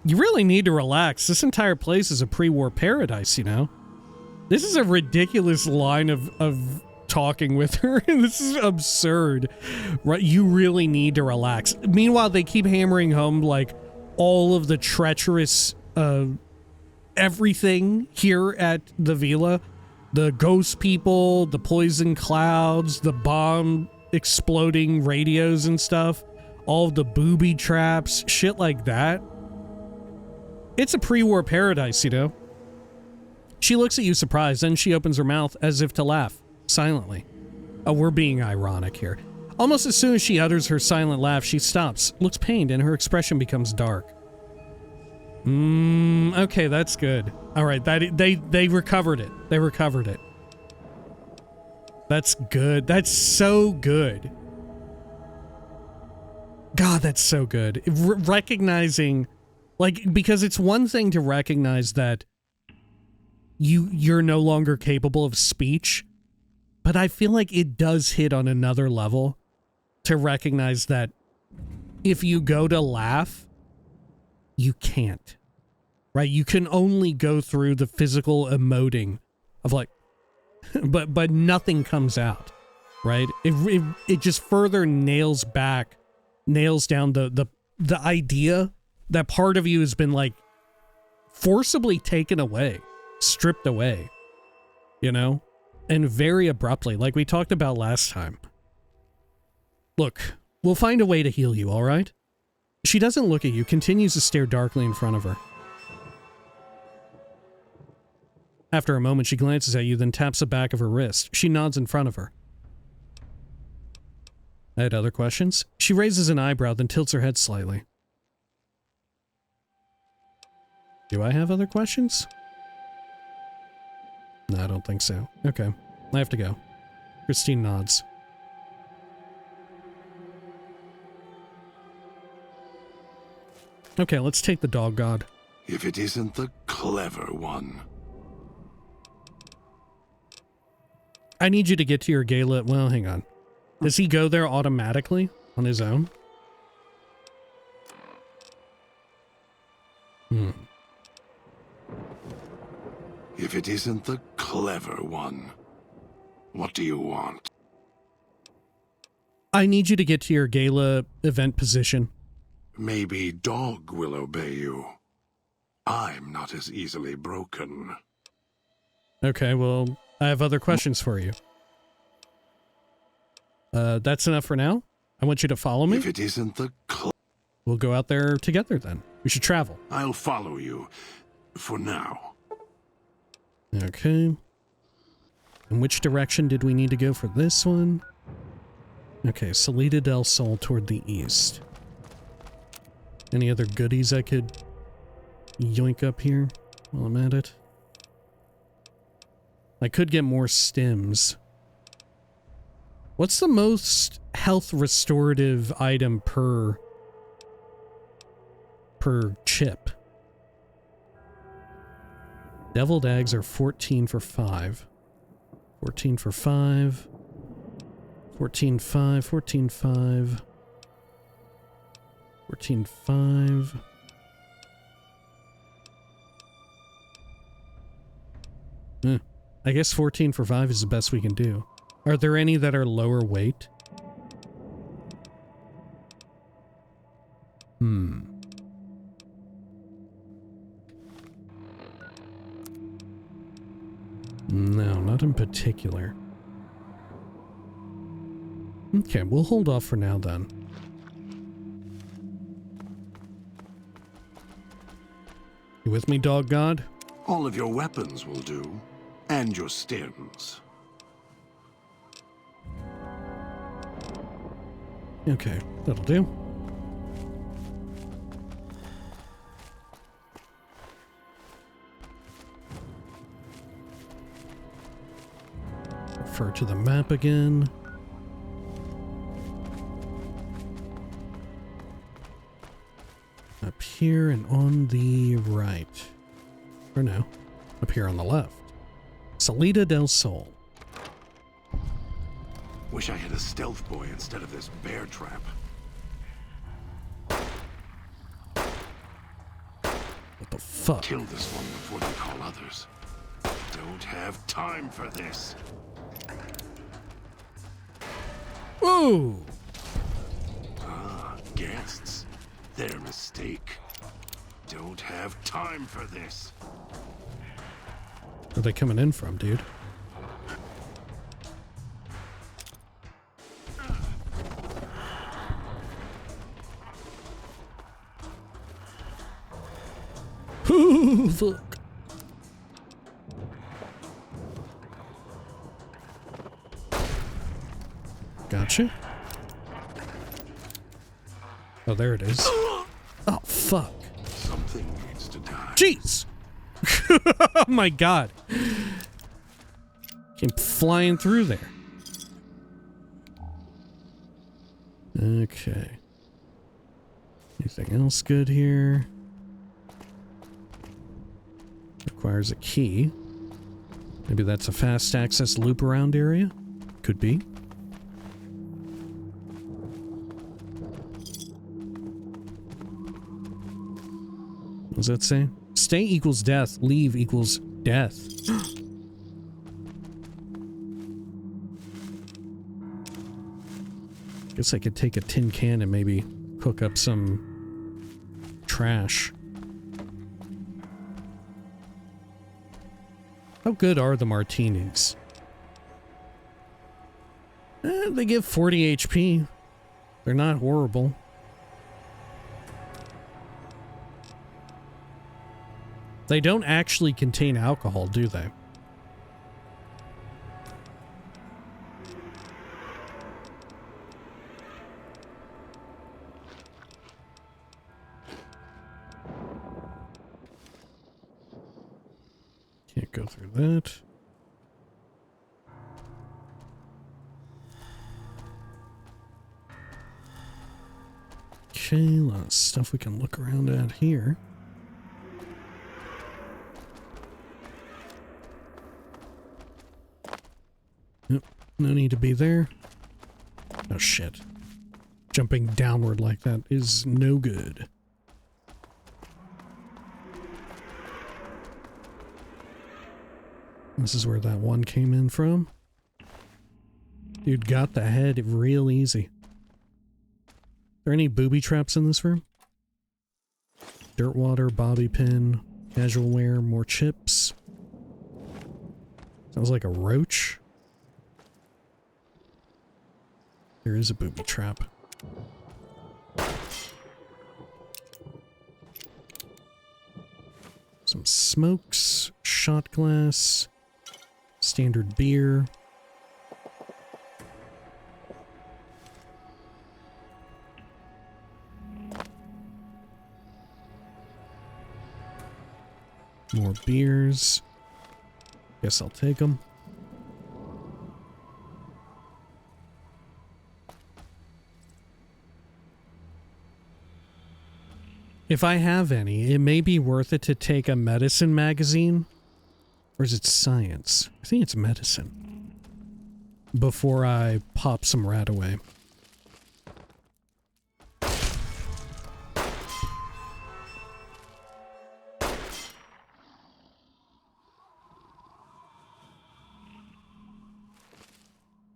You really need to relax. This entire place is a pre-war paradise, you know? This is a ridiculous line of talking with her. This is absurd. Right? You really need to relax. Meanwhile, they keep hammering home, like, all of the treacherous, everything here at the villa. The ghost people, the poison clouds, the bomb exploding radios and stuff. All of the booby traps, shit like that. It's a pre-war paradise, you know? She looks at you surprised, then she opens her mouth as if to laugh, silently. Oh, we're being ironic here. Almost as soon as she utters her silent laugh, she stops, looks pained, and her expression becomes dark. Okay, that's good. Alright, they recovered it. They recovered it. That's good. That's so good. God, that's so good. Recognizing, like, because it's one thing to recognize that you're no longer capable of speech, but I feel like it does hit on another level to recognize that if you go to laugh, you can't. right? You can only go through the physical emoting of like, but nothing comes out, right? It just further nails down the idea that part of you has been like forcibly taken away, stripped away, you know, and very abruptly, like we talked about last time. Look, we'll find a way to heal you, all right? She doesn't look at you, continues to stare darkly in front of her. After a moment, she glances at you, then taps the back of her wrist. She nods in front of her. I had other questions. She raises an eyebrow, then tilts her head slightly. Do I have other questions? No, I don't think so. Okay, I have to go. Christine nods. Okay, let's take the dog god. If it isn't the clever one. I need you to get to your gala. Well, hang on. Does he go there automatically on his own? If it isn't the clever one, what do you want? I need you to get to your gala event position. Maybe Dog will obey you. I'm not as easily broken. Okay, well, I have other questions for you. That's enough for now. I want you to follow me. If it isn't the We'll go out there together then. We should travel. I'll follow you. For now. Okay. In which direction did we need to go for this one? Okay, Salida del Sol toward the east. Any other goodies I could yoink up here while I'm at it? I could get more stims. What's the most health restorative item per chip? Deviled eggs are 14 for 5. 14 for 5. 14, 5, 14, 5. 14, 5. I guess 14 for 5 is the best we can do. Are there any that are lower weight? No, not in particular. Okay, we'll hold off for now then. You with me, dog god? All of your weapons will do. And your stims. Okay, that'll do. Refer to the map again. Up here and on the right. Or no, up here on the left. Salida del Sol. Wish I had a stealth boy instead of this bear trap. What the fuck? Kill this one before they call others. Don't have time for this. Ooh! Ah, guests. Their mistake. Don't have time for this. Where are they coming in from, dude? Ooh, fuck. Gotcha. Oh, there it is. Oh, fuck. Something needs to die. Jeez! Oh my god. Came flying through there. Okay. Anything else good here? Requires a key. Maybe that's a fast access loop around area? Could be. What does that say? Stay equals death. Leave equals death. Guess I could take a tin can and maybe cook up some trash. How good are the martinis? They give 40 HP. They're not horrible. They don't actually contain alcohol, do they? Can't go through that. Okay, a lot of stuff we can look around at here. Nope, no need to be there. Oh shit. Jumping downward like that is no good. This is where that one came in from. Dude got the head real easy. Are there any booby traps in this room? Dirt water, bobby pin, casual wear, more chips. Sounds like a roach. There is a booby trap. Some smokes, shot glass, standard beer. More beers. Guess I'll take them. If I have any, it may be worth it to take a medicine magazine. Or is it science? I think it's medicine. Before I pop some rat away.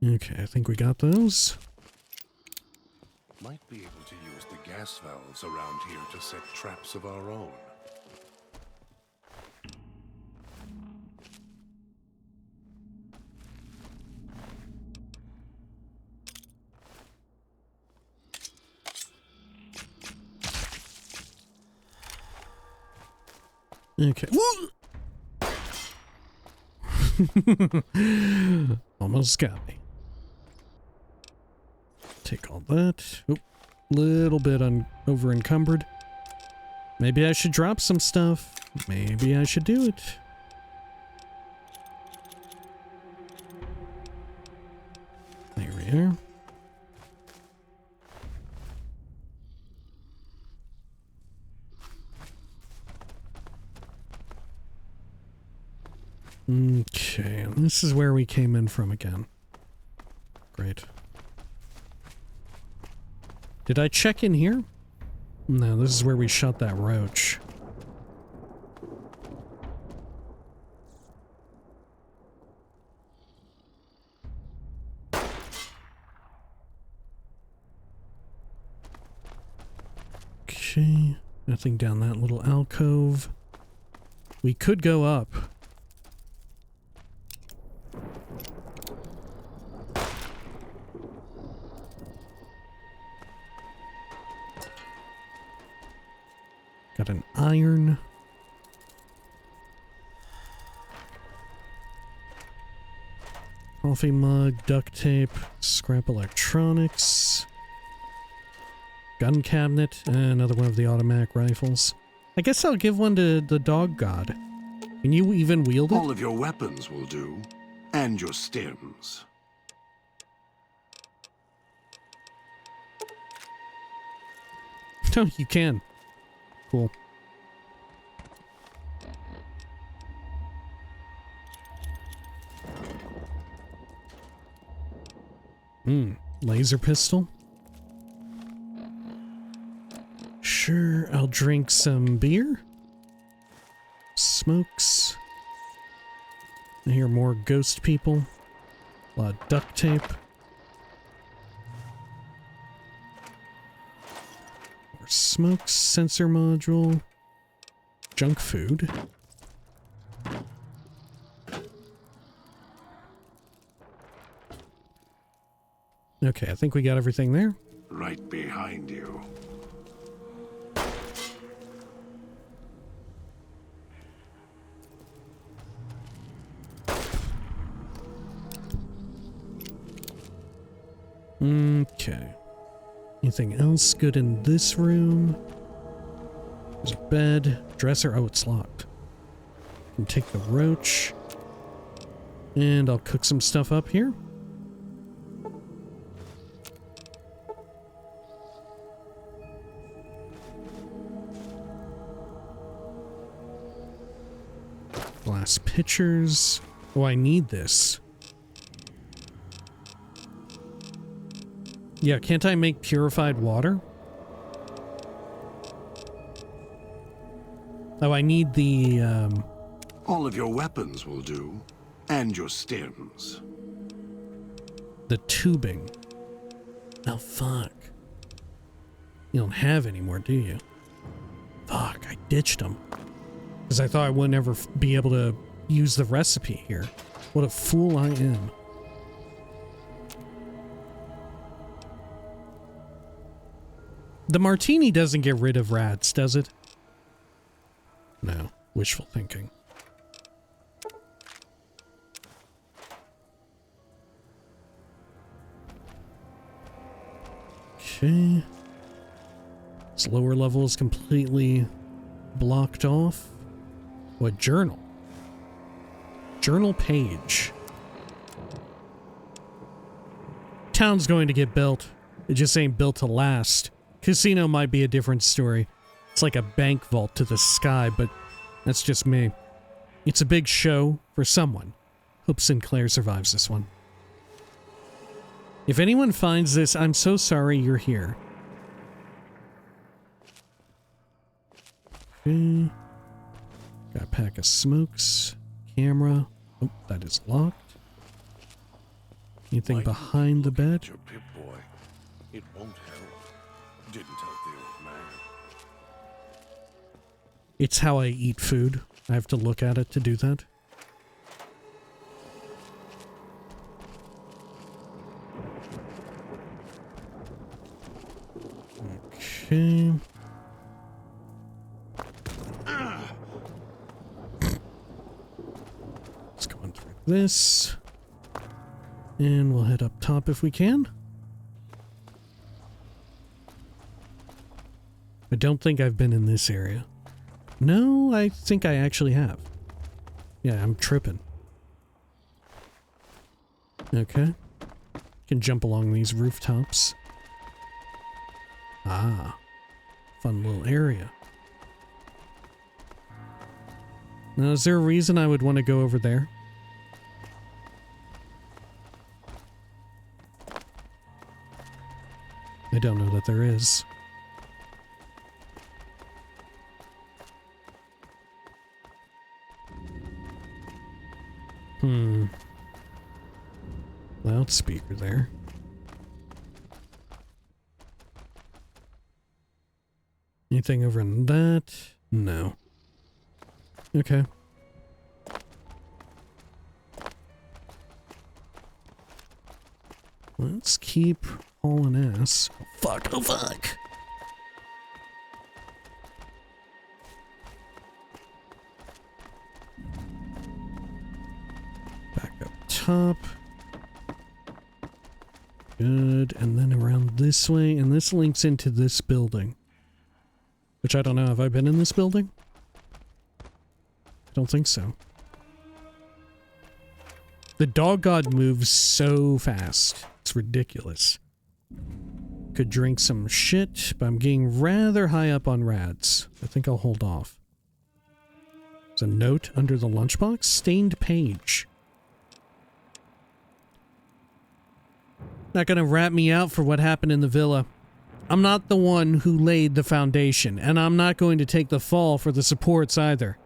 Okay, I think we got those. Might be able to use the gas valves around here to set traps of our own. Okay. Almost got me. Take all that. Oop, little bit over encumbered. Maybe I should drop some stuff. Maybe I should do it. There we are. Okay, this is where we came in from again. Great. Did I check in here? No, this is where we shot that roach. Okay, nothing down that little alcove. We could go up. Got an iron. Coffee mug, duct tape, scrap electronics. Gun cabinet, and another one of the automatic rifles. I guess I'll give one to the dog god. Can you even wield it? All of your weapons will do, and your stems. No, you can. Cool. Laser pistol. Sure, I'll drink some beer. smokes. I hear more ghost people. A lot of duct tape. More smokes, sensor module. Junk food. Okay, I think we got everything there. Right behind you. Okay. Anything else good in this room? There's a bed. Dresser. Oh, it's locked. Can take the roach. And I'll cook some stuff up here. Glass pitchers. Oh, I need this. Yeah, can't I make purified water? Oh, I need the, All of your weapons will do. And your stems. the tubing. Oh, fuck. You don't have any more, do you? Fuck, I ditched them. Because I thought I would never be able to use the recipe here. What a fool I am. The martini doesn't get rid of rats, does it? No. Wishful thinking. Okay. This lower level is completely blocked off. What journal? Journal page. Town's going to get built. It just ain't built to last. Casino might be a different story. It's like a bank vault to the sky, but that's just me. It's a big show for someone. Hope Sinclair survives this one. If anyone finds this, I'm so sorry you're here. Okay. Got a pack of smokes. Camera. Oh, that is locked. Anything behind the bed? Your Pip-Boy. It won't help. Didn't help the old man. It's how I eat food. I have to look at it to do that. Okay. Let's go in through this. And we'll head up top if we can. I don't think I've been in this area. No, I think I actually have. Yeah, I'm tripping. Okay. Can jump along these rooftops. Ah. Fun little area. Now, is there a reason I would want to go over there? I don't know that there is. Loudspeaker there. Anything over in that? No. Okay. Let's keep hauling ass. Oh fuck, oh fuck! Back up top. Good, and then around this way, and this links into this building. Which I don't know, have I been in this building? I don't think so. The dog god moves so fast. It's ridiculous. Could drink some shit, but I'm getting rather high up on rads. I think I'll hold off. There's a note under the lunchbox. Stained page. Not gonna rat me out for what happened in the villa. I'm not the one who laid the foundation, and I'm not going to take the fall for the supports either.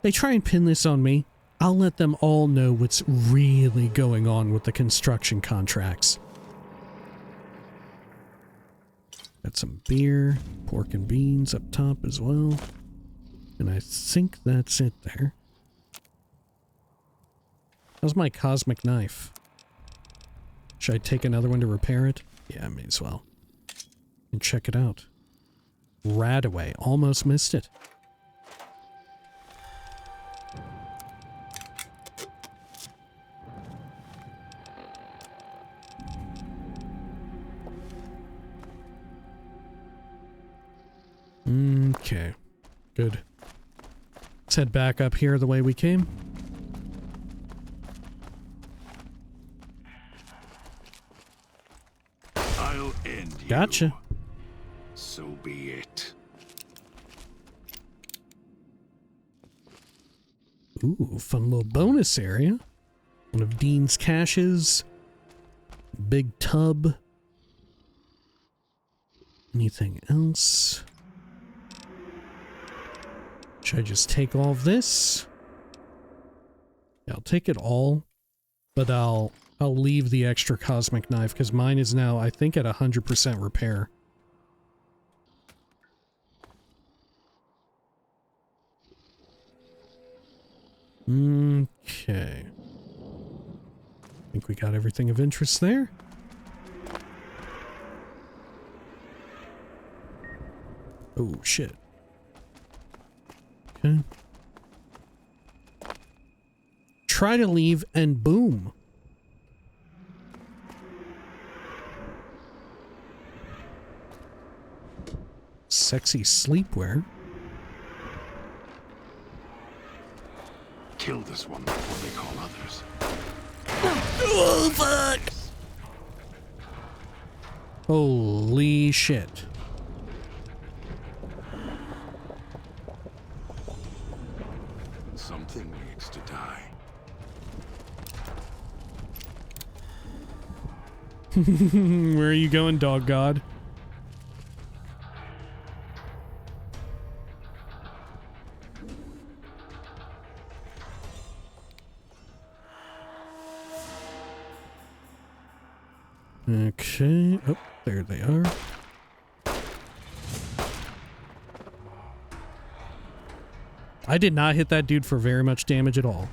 they try and pin this on me, I'll let them all know what's really going on with the construction contracts. Got some beer, pork and beans up top as well. And I think that's it there. How's my cosmic knife? Should I take another one to repair it? Yeah, I may as well. And check it out. Radaway. Almost missed it. Okay. Good. Let's head back up here the way we came. I'll end you. Gotcha. So be it. Ooh, fun little bonus area. One of Dean's caches. Big tub. Anything else? Should I just take all of this? Yeah, I'll take it all, but I'll leave the extra cosmic knife because mine is now, I think, at 100% repair. Okay. I think we got everything of interest there. Oh, shit. Okay. Try to leave and boom. Sexy sleepwear. Kill this one before they call others. Oh, fuck! Holy shit. Something needs to die. Where are you going, dog god? Okay. Oh, there they are. I did not hit that dude for very much damage at all.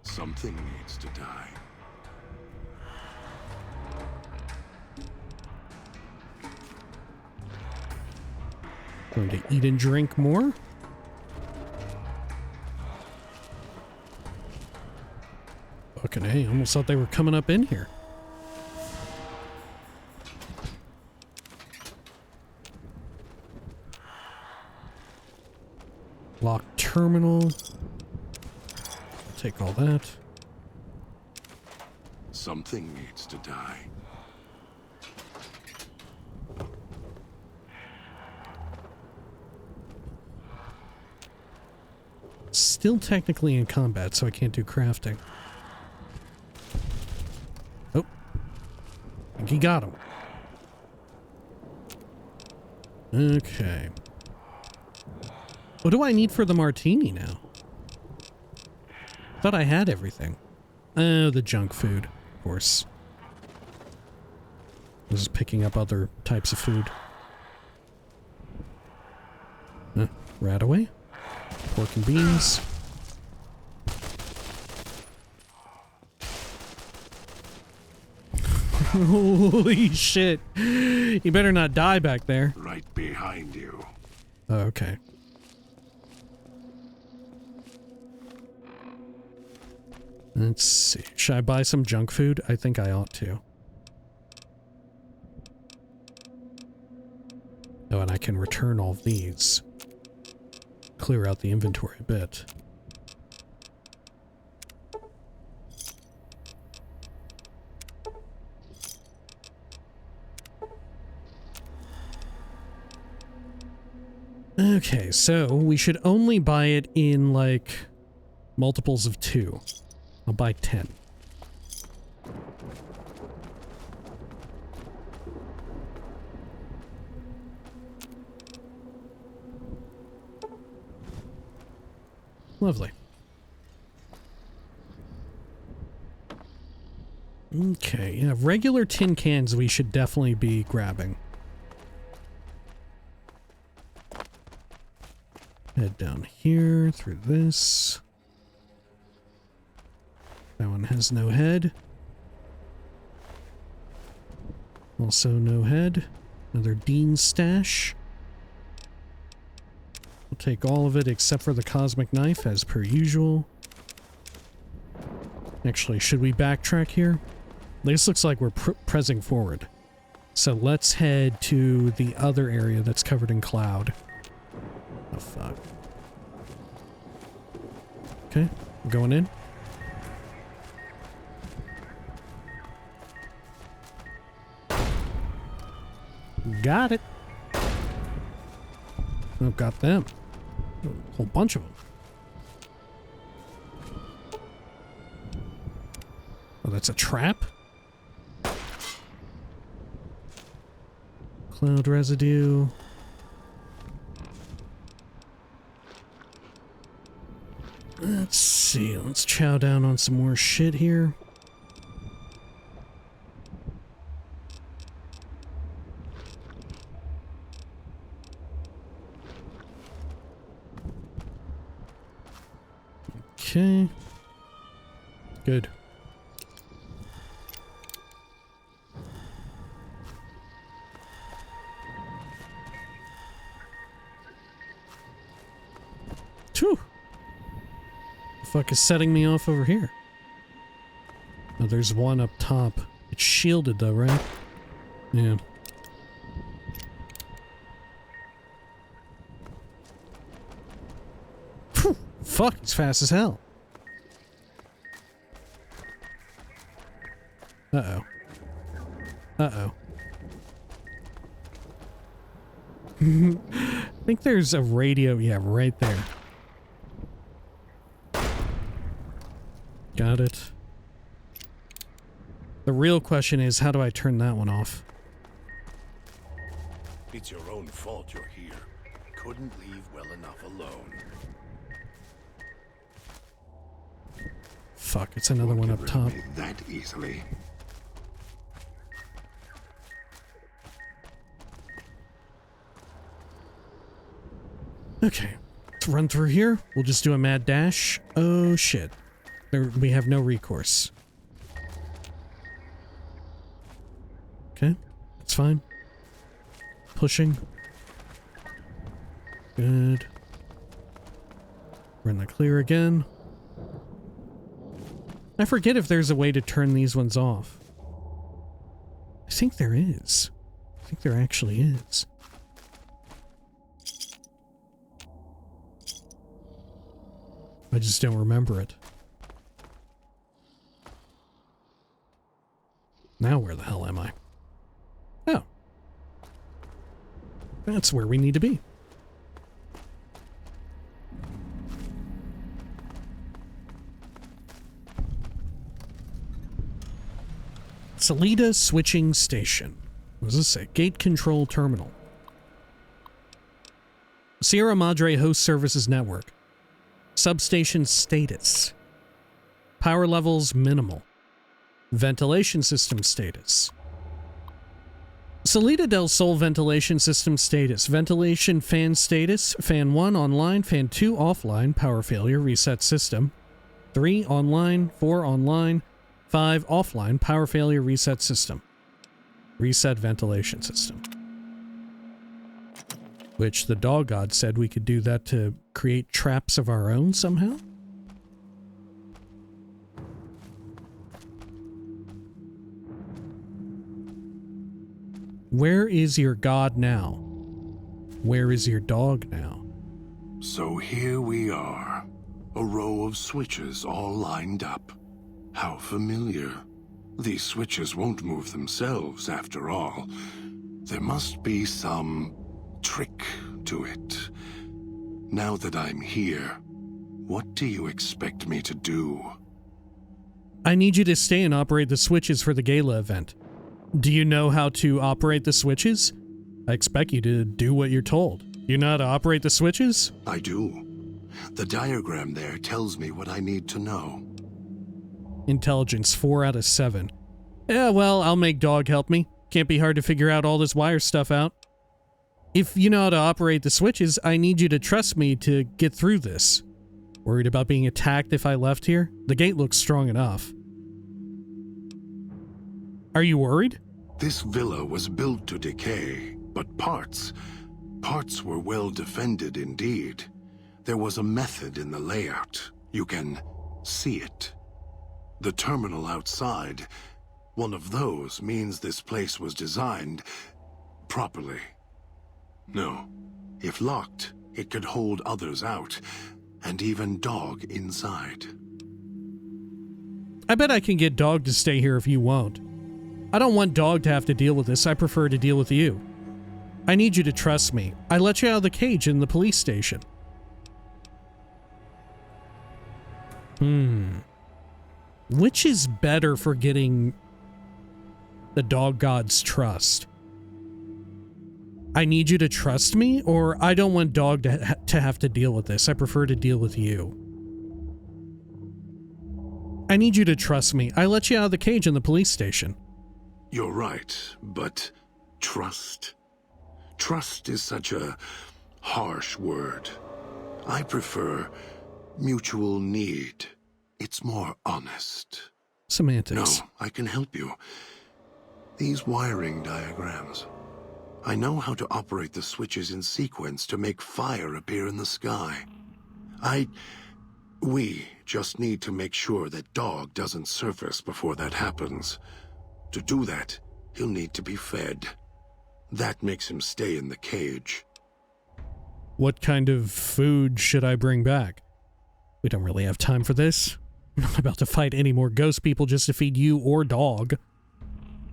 Something needs to die. Going to eat and drink more. Fucking A, almost thought they were coming up in here. Locked terminal. I'll take all that. Something needs to die. Still technically in combat, so I can't do crafting. Oh. I think he got him. Okay. What do I need for the martini now? Thought I had everything. Oh, the junk food, of course. I was picking up other types of food. Radaway. Pork and beans. Holy shit. You better not die back there. Right behind you. Oh, okay. Let's see. Should I buy some junk food? I think I ought to. Oh, and I can return all of these. Clear out the inventory a bit. Okay, so we should only buy it in, like, multiples of 2. I'll buy 10. Lovely. Okay, yeah, regular tin cans we should definitely be grabbing. Head down here through this. That one has no head. Also no head. Another Dean stash. We'll take all of it except for the cosmic knife as per usual. Actually, should we backtrack here? This looks like we're pressing forward. So let's head to the other area that's covered in cloud. Oh, fuck. Okay, going in. Got it. Oh, got them. A whole bunch of them. Oh, that's a trap? Cloud residue. Let's see. Let's chow down on some more shit here. Okay. Good. Phew. The fuck is setting me off over here? Oh, there's one up top. It's shielded though, right? Yeah. Phew. Fuck, it's fast as hell. Uh-oh. Uh-oh. I think there's a radio, yeah, right there. Got it. The real question is, how do I turn that one off? It's your own fault you're here. Couldn't leave well enough alone. Fuck, it's another one up top. That easily. Okay, let's run through here. We'll just do a mad dash. Oh shit. We have no recourse. Okay, that's fine. Pushing. Good. We're in the clear again. I forget if there's a way to turn these ones off. I think there is. I think there actually is. I just don't remember it. Now where the hell am I? Oh. That's where we need to be. Salida Switching Station. What does this say? Gate Control Terminal. Sierra Madre Host Services Network. Substation status. Power levels minimal. Ventilation system status. Salida del Sol ventilation system status. Ventilation fan status. Fan 1 online, fan 2 offline. Power failure, reset system. 3 online, 4 online, 5 offline. Power failure, reset system. Reset ventilation system. Which the dog god said we could do that to create traps of our own somehow? Where is your god now? Where is your dog now? So here we are. A row of switches all lined up. How familiar. These switches won't move themselves after all. There must be some trick to it. Now that I'm here, what do you expect me to do? I need you to stay and operate the switches for the gala event. Do you know how to operate the switches? I expect you to do what you're told. You know how to operate the switches? I do. The diagram there tells me what I need to know. Intelligence 4 out of 7. Yeah, well, I'll make Dog help me. Can't be hard to figure out all this wire stuff out. If you know how to operate the switches, I need you to trust me to get through this. Worried about being attacked if I left here? The gate looks strong enough. Are you worried? This villa was built to decay, but parts were well defended indeed. There was a method in the layout. You can see it. The terminal outside, one of those means this place was designed properly. No, if locked, it could hold others out, and even Dog inside. I bet I can get Dog to stay here if you won't. I don't want Dog to have to deal with this. I prefer to deal with you. I need you to trust me. I let you out of the cage in the police station. Which is better for getting the Dog God's trust? I need you to trust me, or I don't want Dog to have to deal with this. I prefer to deal with you. I need you to trust me. I let you out of the cage in the police station. You're right, but trust? Trust is such a harsh word. I prefer mutual need. It's more honest. Semantics. No, I can help you. These wiring diagrams. I know how to operate the switches in sequence to make fire appear in the sky. We just need to make sure that Dog doesn't surface before that happens. To do that, he'll need to be fed. That makes him stay in the cage. What kind of food should I bring back? We don't really have time for this. I'm not about to fight any more ghost people just to feed you or Dog.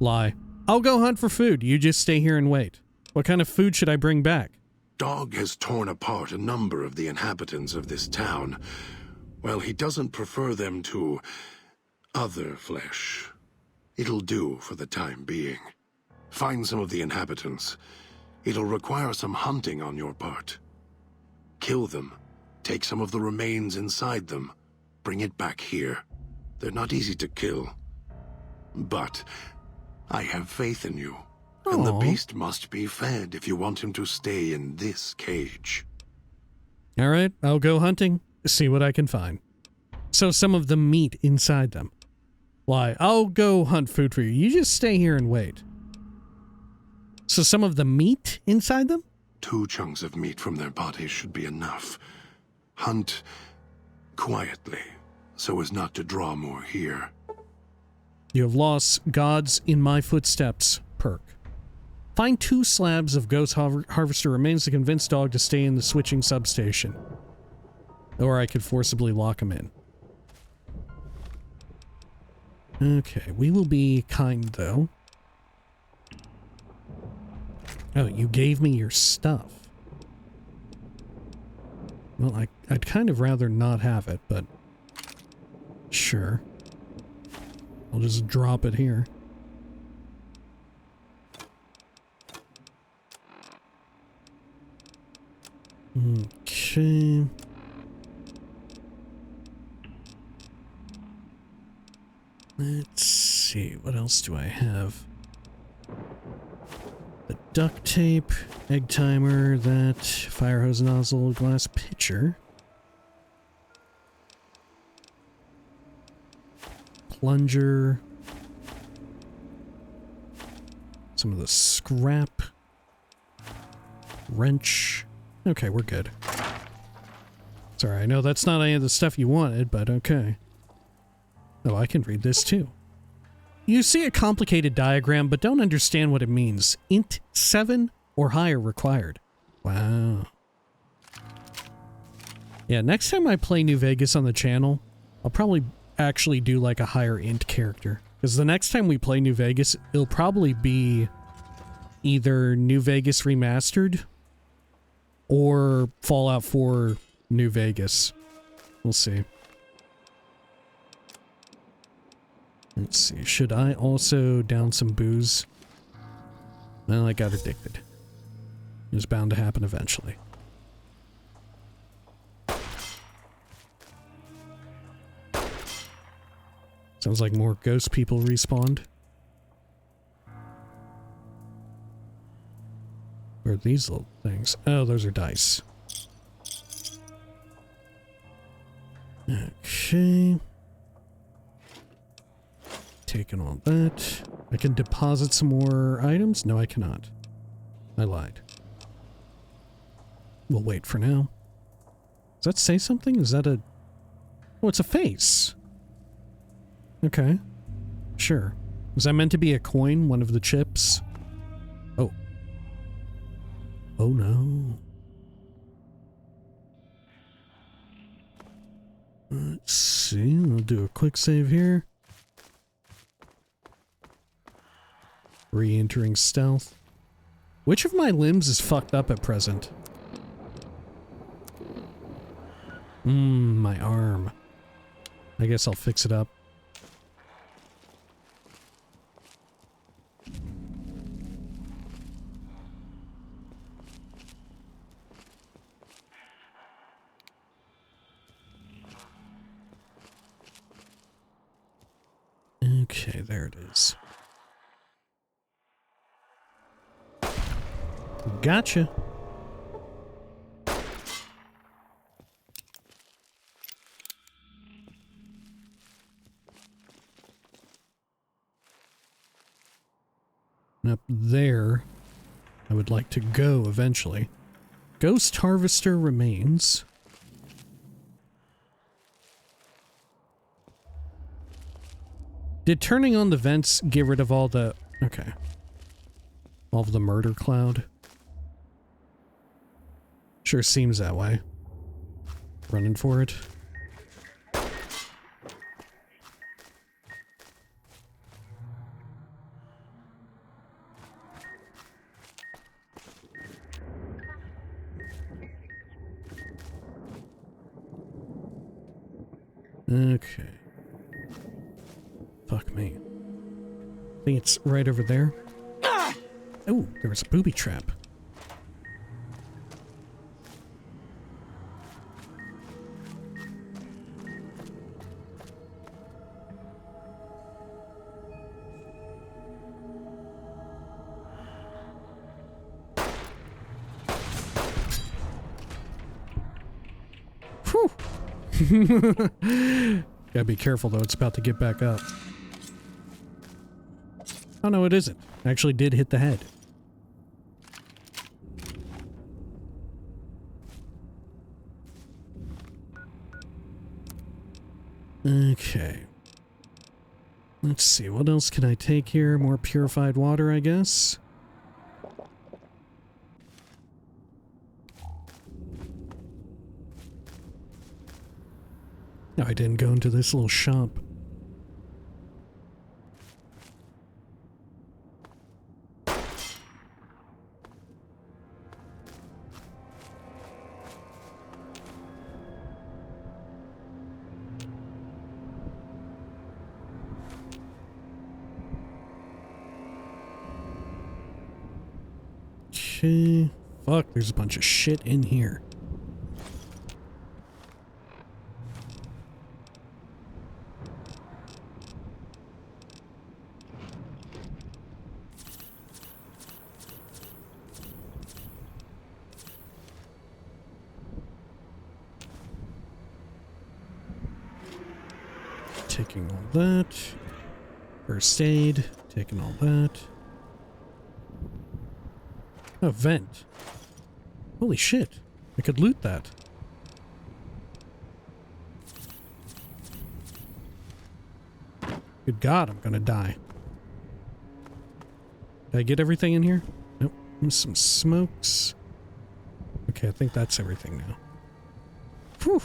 Lie. I'll go hunt for food. You just stay here and wait. What kind of food should I bring back? Dog has torn apart a number of the inhabitants of this town. Well, he doesn't prefer them to other flesh. It'll do for the time being. Find some of the inhabitants. It'll require some hunting on your part. Kill them. Take some of the remains inside them. Bring it back here. They're not easy to kill. But I have faith in you. And the beast must be fed if you want him to stay in this cage. All right, I'll go hunting. See what I can find. So some of the meat inside them. Why, I'll go hunt food for you. You just stay here and wait. So some of the meat inside them? 2 chunks of meat from their bodies should be enough. Hunt quietly, so as not to draw more here. You have lost Gods in My Footsteps perk. Find 2 slabs of Ghost Harvester remains to convince Dog to stay in the switching substation. Or I could forcibly lock him in. Okay, we will be kind, though. Oh, you gave me your stuff. Well, I'd kind of rather not have it, but sure. I'll just drop it here. Okay. Let's see, what else do I have? The duct tape, egg timer, that fire hose nozzle, glass pitcher. Plunger. Some of the scrap. Wrench. Okay, we're good. Sorry, I know that's not any of the stuff you wanted, but okay. Oh, I can read this too. You see a complicated diagram, but don't understand what it means. Int 7 or higher required. Wow. Yeah, next time I play New Vegas on the channel, I'll probably actually do like a higher int character. Because the next time we play New Vegas, it'll probably be either New Vegas Remastered or Fallout 4 New Vegas. We'll see. Let's see. Should I also down some booze? Well, I got addicted. It was bound to happen eventually. Sounds like more ghost people respawned. Where are these little things? Oh, those are dice. Okay. Taking all that. I can deposit some more items? No, I cannot. I lied. We'll wait for now. Does that say something? Is that a... Oh, it's a face. Okay. Sure. Was that meant to be a coin? One of the chips? Oh. Oh no. Let's see. We'll do a quick save here. Re-entering stealth. Which of my limbs is fucked up at present? My arm. I guess I'll fix it up. Okay, there it is. Gotcha. Up there, I would like to go eventually. Ghost Harvester remains. Did turning on the vents get rid of all the... Okay. All of the murder cloud? Sure seems that way. Running for it. Okay. Fuck me. I think it's right over there. Oh, there was a booby trap. Whew. Gotta be careful though, it's about to get back up. Oh no, it isn't. I actually did hit the head. Okay. Let's see, what else can I take here? More purified water, I guess. No, I didn't go into this little shop. Okay. Fuck, there's a bunch of shit in here. Taking all that. First aid. Taking all that. Oh, vent. Holy shit. I could loot that. Good God, I'm gonna die. Did I get everything in here? Nope. Some smokes. Okay, I think that's everything now. Whew.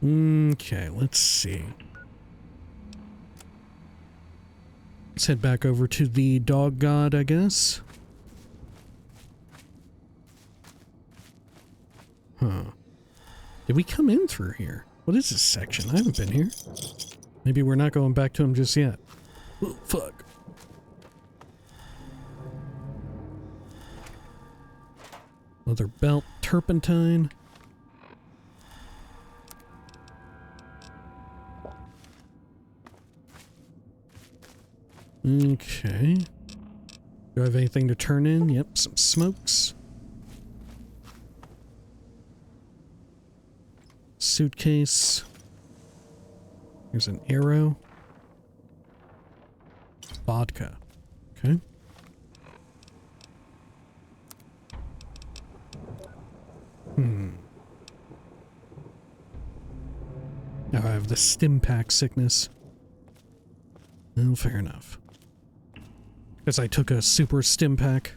Okay, let's see. Let's head back over to the dog god, I guess. Huh. Did we come in through here? What is this section? I haven't been here. Maybe we're not going back to him just yet. Oh, fuck. Leather belt, turpentine. Okay. Do I have anything to turn in? Yep, some smokes. Suitcase. Here's an arrow. Vodka. Okay. Now I have the stim pack sickness. Well, fair enough. Because I took a super stim pack.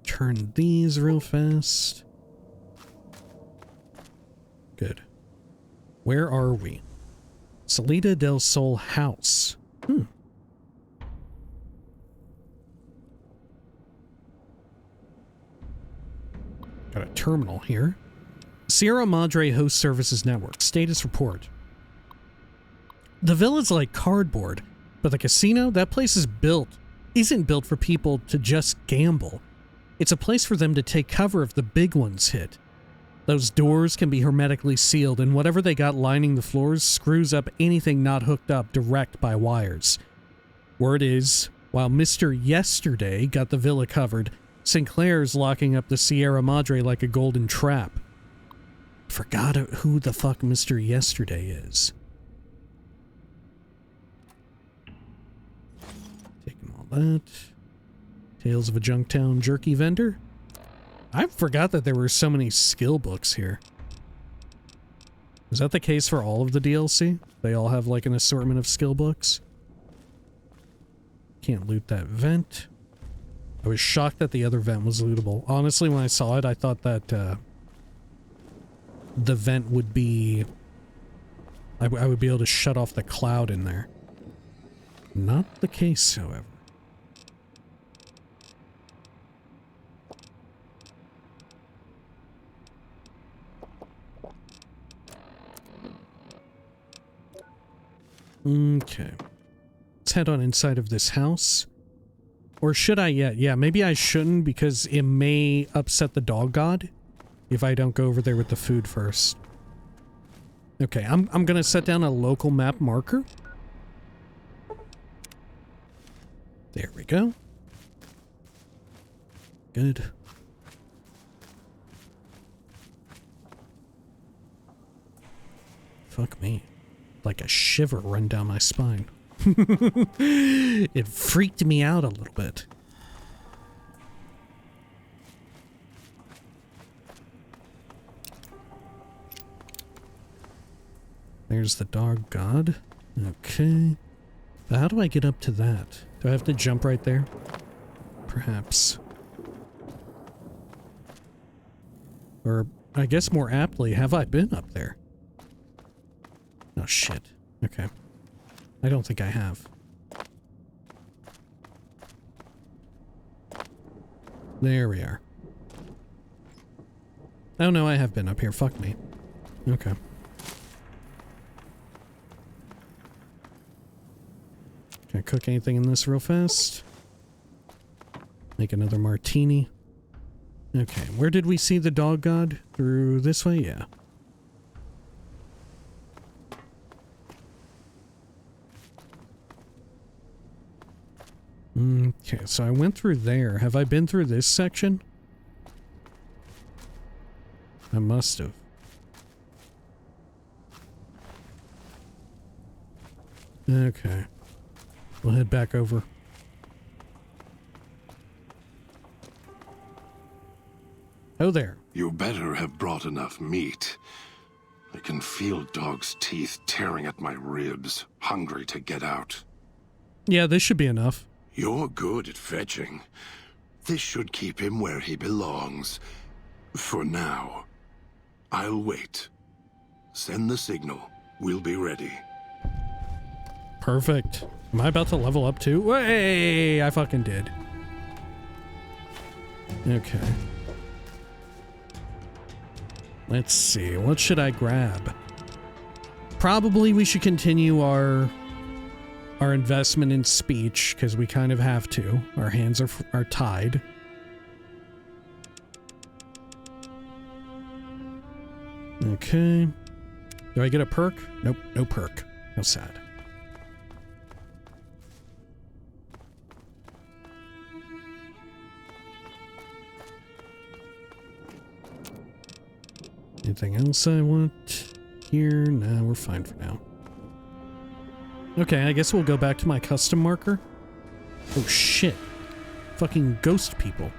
Turn these real fast. Good. Where are we? Salida del Sol house. Got a terminal here. Sierra Madre Host Services Network. Status report. The villa's like cardboard, but the casino, that place isn't built for people to just gamble. It's a place for them to take cover if the big ones hit. Those doors can be hermetically sealed, and whatever they got lining the floors screws up anything not hooked up direct by wires. Word is, while Mr. Yesterday got the villa covered, Sinclair's locking up the Sierra Madre like a golden trap. Forgot who the fuck Mr. Yesterday is. Taking all that. Tales of a Junktown jerky vendor. I forgot that there were so many skill books here. Is that the case for all of the DLC? They all have like an assortment of skill books? Can't loot that vent. I was shocked that the other vent was lootable. Honestly, when I saw it, I thought that the vent would be... I would be able to shut off the cloud in there. Not the case, however. Okay. Let's head on inside of this house. Or should I yet? Yeah, maybe I shouldn't because it may upset the dog god if I don't go over there with the food first. Okay, I'm gonna set down a local map marker. There we go. Good. Fuck me. Like a shiver run down my spine. It freaked me out a little bit. There's the dog god. Okay. But how do I get up to that? Do I have to jump right there? Perhaps. Or, I guess more aptly, have I been up there? Oh, shit. Okay. I don't think I have. There we are. Oh, no, I have been up here. Fuck me. Okay. Can I cook anything in this real fast? Make another martini. Okay, where did we see the dog god? Through this way? Yeah. Okay, so I went through there. Have I been through this section? I must have. Okay. We'll head back over. Oh, there. You better have brought enough meat. I can feel Dog's teeth tearing at my ribs, hungry to get out. Yeah, this should be enough. You're good at fetching. This should keep him where he belongs. For now. I'll wait. Send the signal. We'll be ready. Perfect. Am I about to level up too? Hey, I fucking did. Okay. Let's see. What should I grab? Probably we should continue our our investment in speech, because we kind of have to. Our hands are tied. Okay. Do I get a perk? Nope, no perk. How sad. Anything else I want here? Nah, we're fine for now. Okay, I guess we'll go back to my custom marker. Oh shit. Fucking ghost people.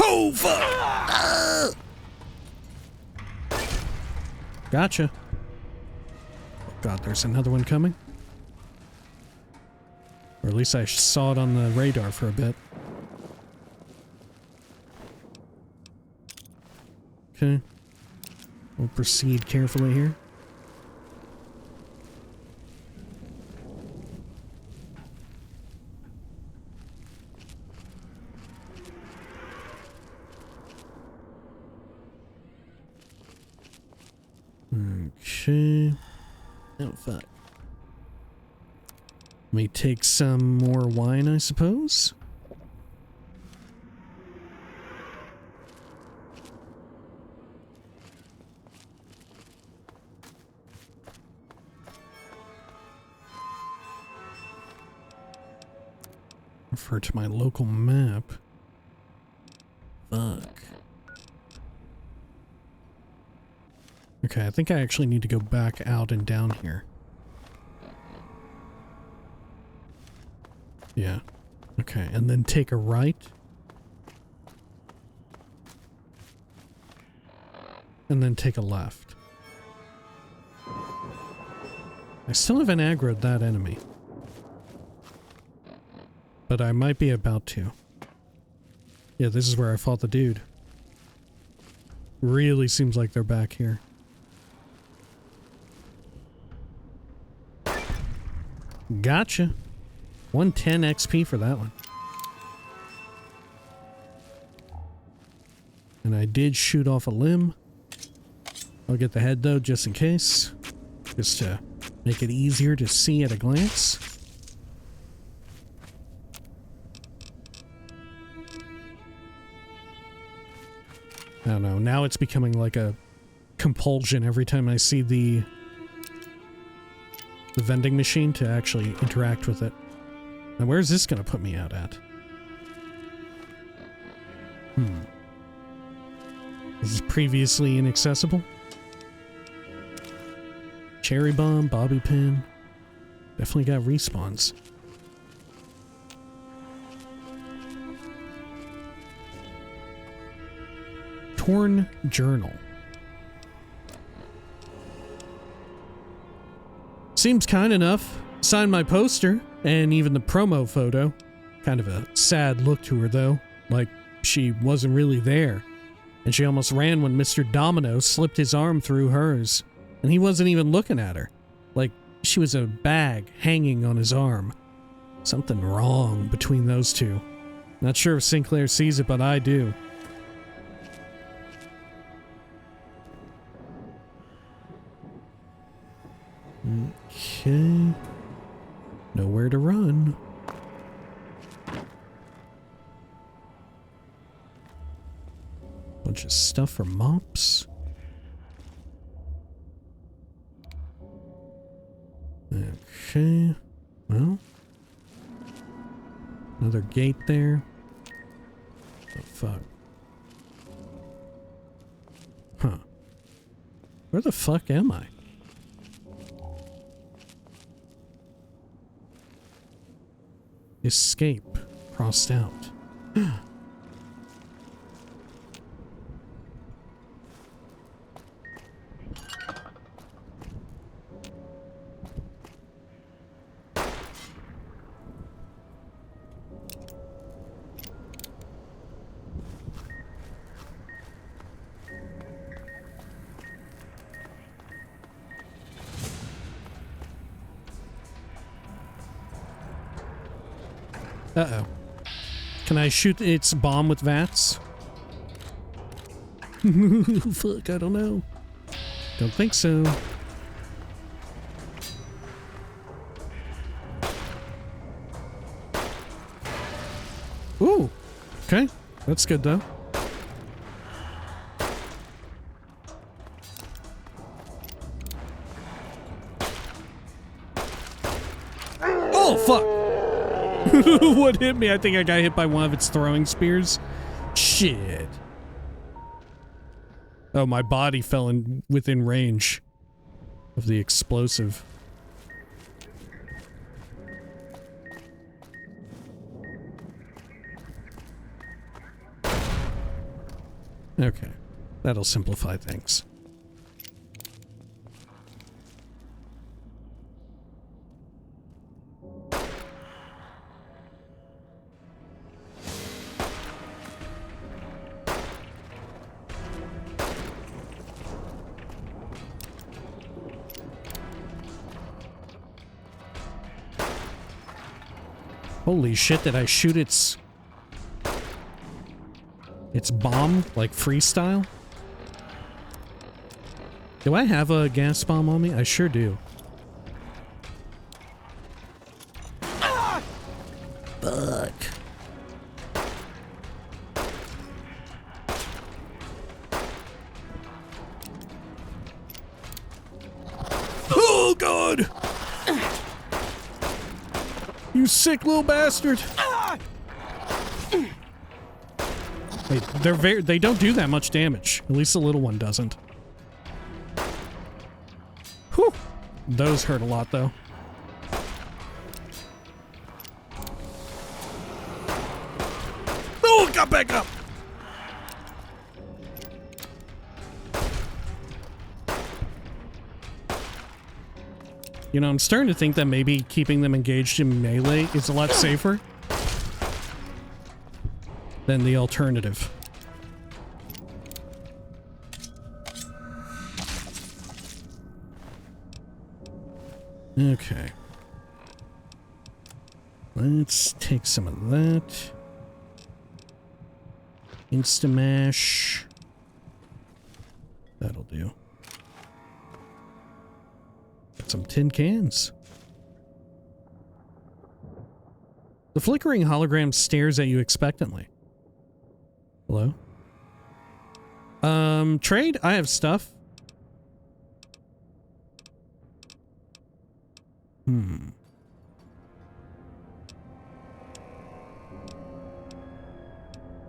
Oh fuck! Gotcha. Oh god, there's another one coming. Or at least I saw it on the radar for a bit. Okay. We'll proceed carefully here. Okay. Oh, fuck. Let me take some more wine, I suppose. Refer to my local map. Fuck. Okay, I think I actually need to go back out and down here. Yeah. Okay, and then take a right. And then take a left. I still haven't aggroed that enemy. But I might be about to. Yeah, this is where I fought the dude. Really seems like they're back here. Gotcha. 110 XP for that one. And I did shoot off a limb. I'll get the head though, just in case. Just to make it easier to see at a glance. I don't know, now it's becoming like a compulsion every time I see the vending machine to actually interact with it. Now where's this gonna put me out at? This is previously inaccessible. Cherry bomb, bobby pin. Definitely got respawns. Torn journal. Seems kind enough. Signed my poster and even the promo photo. Kind of a sad look to her though, like she wasn't really there. And she almost ran when Mr. Domino slipped his arm through hers. And he wasn't even looking at her. Like she was a bag hanging on his arm. Something wrong between those two. Not sure if Sinclair sees it, but I do. Okay. Nowhere to run. Bunch of stuff for mops. Okay. Well. Another gate there. Oh, fuck. Huh. Where the fuck am I? Escape. Crossed out. Uh-oh. Can I shoot its bomb with VATS? Fuck, I don't know. Don't think so. Okay, that's good though. Oh, fuck! What hit me? I think I got hit by one of its throwing spears. Shit. Oh, my body fell in within range of the explosive. Okay, that'll simplify things. Holy shit, did I shoot its bomb, like freestyle? Do I have a gas bomb on me? I sure do. Fuck. Oh, God! You sick little bastard! They don't do that much damage. At least the little one doesn't. Whew! Those hurt a lot, though. Oh, got back up! You know, I'm starting to think that maybe keeping them engaged in melee is a lot safer than the alternative. Okay. Let's take some of that. Instamash. That'll do. Got some tin cans. The flickering hologram stares at you expectantly. Hello? Trade? I have stuff.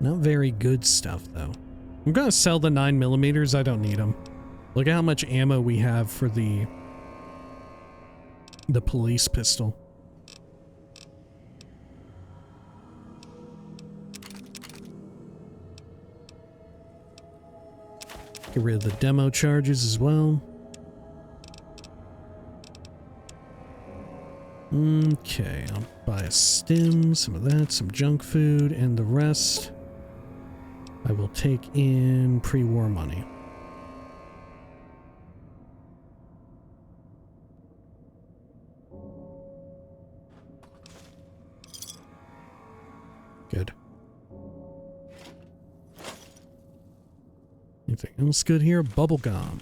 Not very good stuff, though. I'm gonna sell the 9mm. I don't need them. Look at how much ammo we have for the police pistol. Get rid of the demo charges as well. Okay, I'll buy a stim, some of that, some junk food, and the rest I will take in pre-war money. Good. Anything else good here? Bubblegum.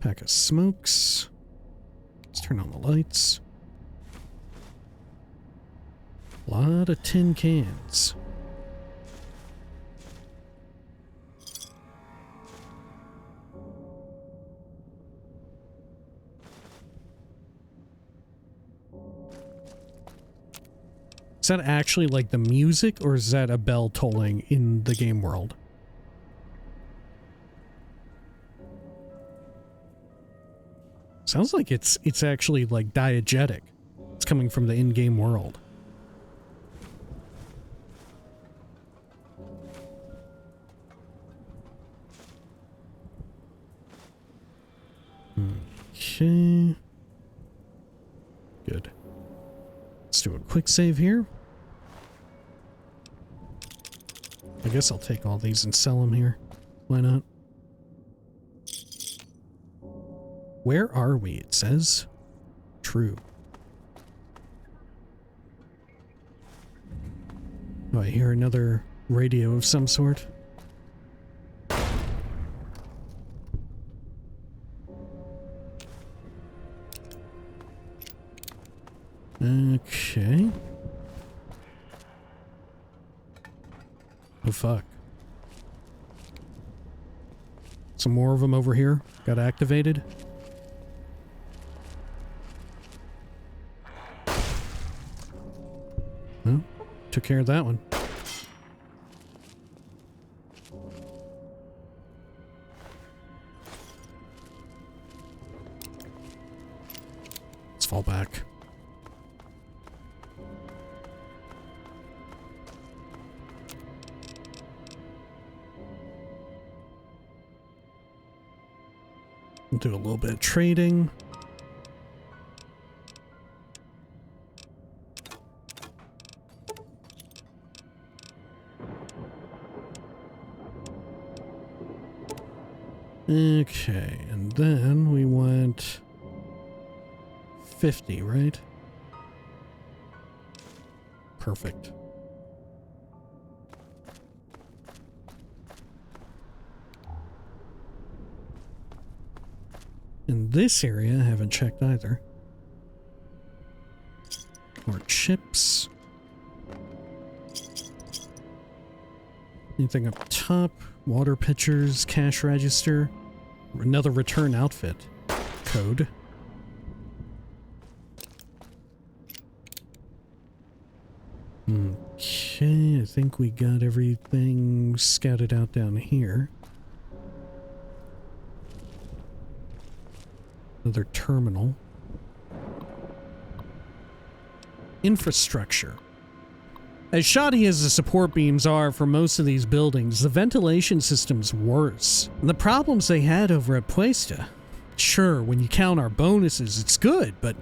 Pack of smokes. Let's turn on the lights. A lot of tin cans. Is that actually like the music, or is that a bell tolling in the game world? Sounds like it's actually like diegetic. It's coming from the in-game world. Okay. Good. Let's do a quick save here. I guess I'll take all these and sell them here. Why not? Where are we? It says. True. Oh, I hear another radio of some sort. Okay. the fuck? Some more of them over here got activated. Well, took care of that one. Let's fall back. We'll do a little bit of trading. Okay, and then we want 50, right? Perfect. In this area, I haven't checked either. More chips. Anything up top? Water pitchers, cash register. Another return outfit. Code. Okay, I think we got everything scouted out down here. Another terminal. Infrastructure. As shoddy as the support beams are for most of these buildings, the ventilation system's worse. The problems they had over at Puesta. Sure, when you count our bonuses, it's good, but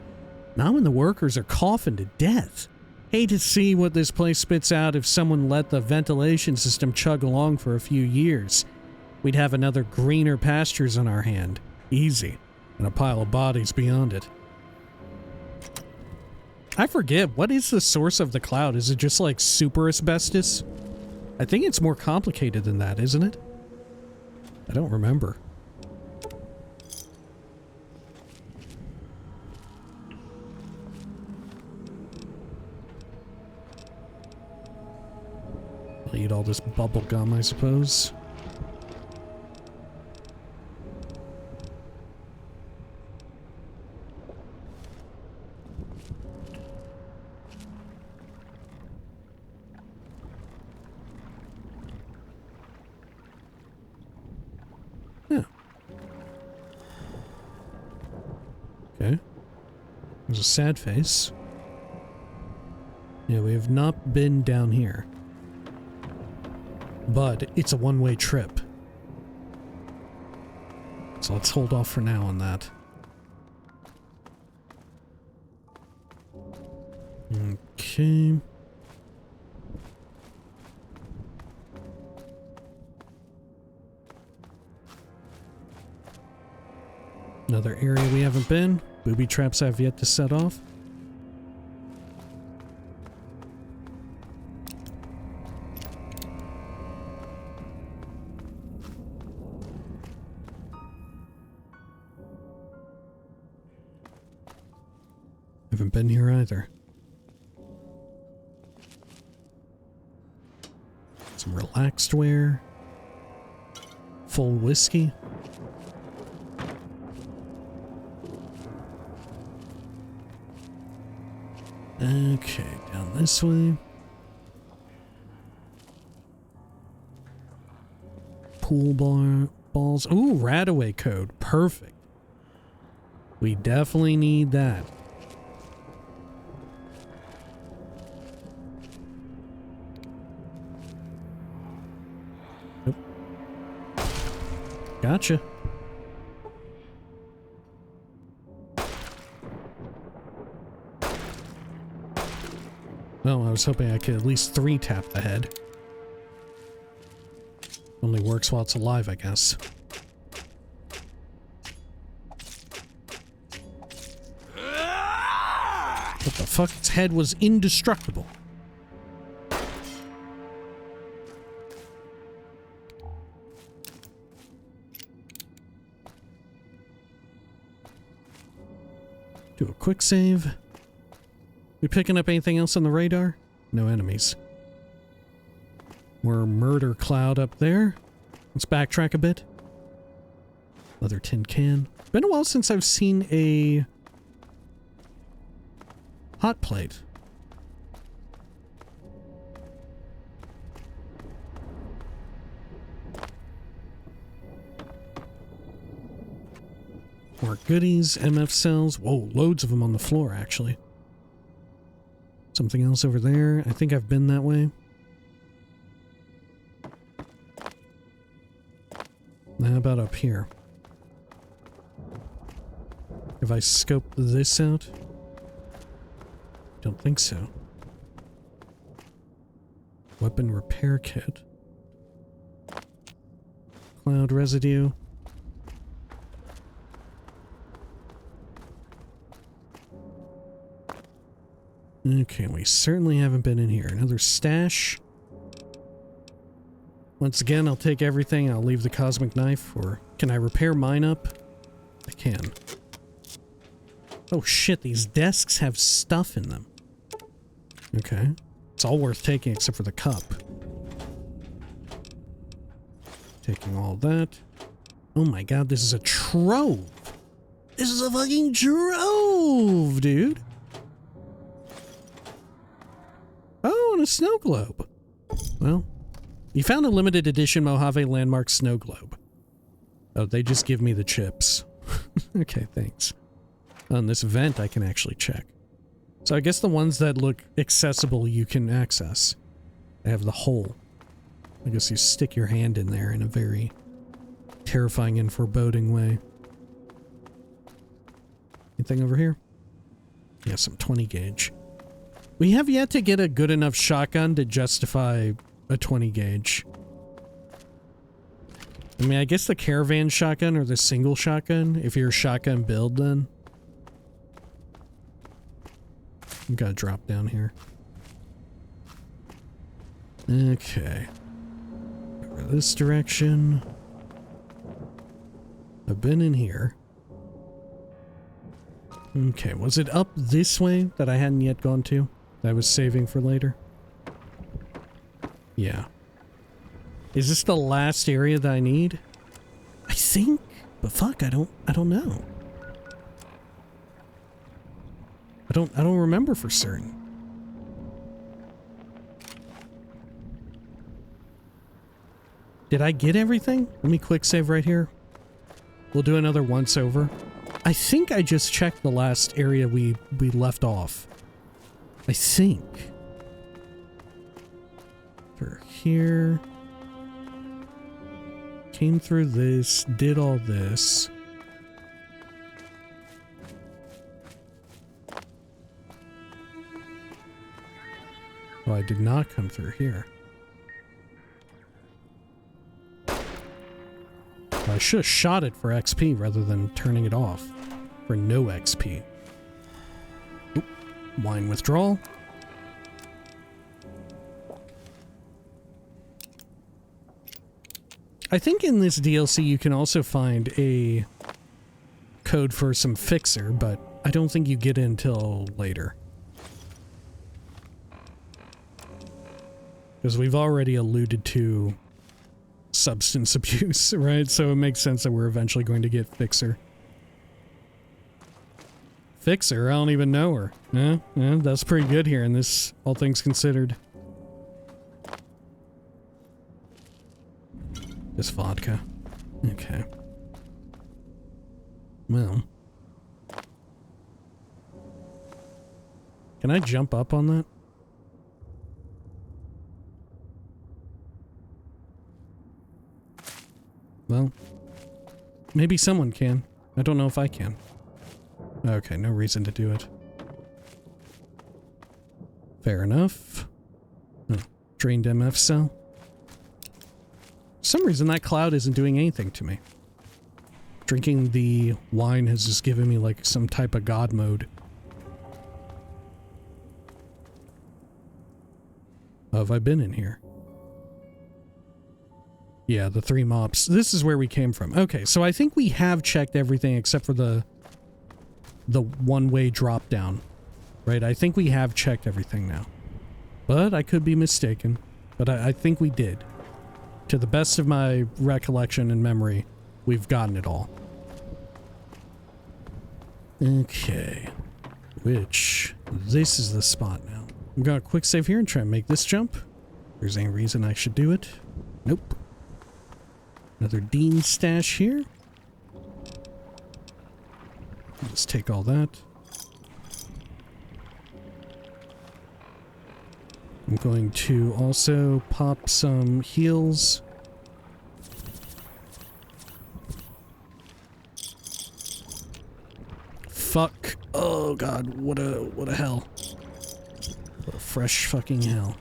not when the workers are coughing to death. Hate to see what this place spits out if someone let the ventilation system chug along for a few years. We'd have another greener pastures on our hand. Easy. And a pile of bodies beyond it. I forget, what is the source of the cloud? Is it just like super asbestos? I think it's more complicated than that, isn't it? I don't remember. I'll eat all this bubble gum, I suppose. Okay. There's a sad face. Yeah, we have not been down here. But it's a one-way trip. So let's hold off for now on that. Okay. Another area we haven't been. Booby traps have yet to set off. Haven't been here either. Some relaxed wear. Full whiskey. Okay, down this way. Pool balls. Ooh, Radaway code. Perfect. We definitely need that. Nope. Gotcha. Well, I was hoping I could at least 3-tap the head. Only works while it's alive, I guess. What the fuck? Its head was indestructible. Do a quick save. We picking up anything else on the radar? No enemies. More murder cloud up there. Let's backtrack a bit. Another tin can. Been a while since I've seen a hot plate. More goodies, MF cells. Whoa, loads of them on the floor, actually. Something else over there. I think I've been that way. How about up here? Have I scoped this out? Don't think so. Weapon repair kit. Cloud residue. Okay, we certainly haven't been in here. Another stash. Once again, I'll take everything. I'll leave the cosmic knife. Or can I repair mine up? I can. Oh shit, these desks have stuff in them. Okay. It's all worth taking except for the cup. Taking all that. Oh my god, this is a trove! This is a fucking trove, dude! Oh, and a snow globe. Well, you found a limited edition Mojave Landmark snow globe. Oh, they just give me the chips. Okay, thanks. On this vent, I can actually check. So I guess the ones that look accessible you can access. They have the hole. I guess you stick your hand in there in a very terrifying and foreboding way. Anything over here? Yeah, some 20 gauge. We have yet to get a good enough shotgun to justify a 20 gauge. I mean, I guess the caravan shotgun or the single shotgun, if you're a shotgun build then. I've got to drop down here. Okay. Over this direction. I've been in here. Okay, was it up this way that I hadn't yet gone to? That I was saving for later? Yeah. Is this the last area that I need? I think, but fuck, I don't know. I don't remember for certain. Did I get everything? Let me quick save right here. We'll do another once over. I think I just checked the last area we left off. I think. Through here. Came through this, did all this. Oh, I did not come through here. I should have shot it for XP rather than turning it off for no XP. Oop. Wine withdrawal. I think in this DLC you can also find a code for some fixer, but I don't think you get it until later. Because we've already alluded to substance abuse, right? So it makes sense that we're eventually going to get Fixer. Fixer? I don't even know her. Yeah, that's pretty good here in this, all things considered. Just vodka. Okay. Well. Can I jump up on that? Well, maybe someone can. I don't know if I can. Okay, no reason to do it. Fair enough. Oh, drained MF cell. For some reason that cloud isn't doing anything to me. Drinking the wine has just given me like some type of god mode. How have I been in here? Yeah, the 3 mops. This is where we came from. Okay, so I think we have checked everything except for the one-way drop down. Right, I think we have checked everything now. But I could be mistaken. But I think we did. To the best of my recollection and memory, we've gotten it all. Okay. Which, this is the spot now. I'm gonna quick save here and try and make this jump. If there's any reason I should do it. Nope. Another Dean stash here. Just take all that. I'm going to also pop some heals. Fuck. Oh god, what a hell. What a fresh fucking hell.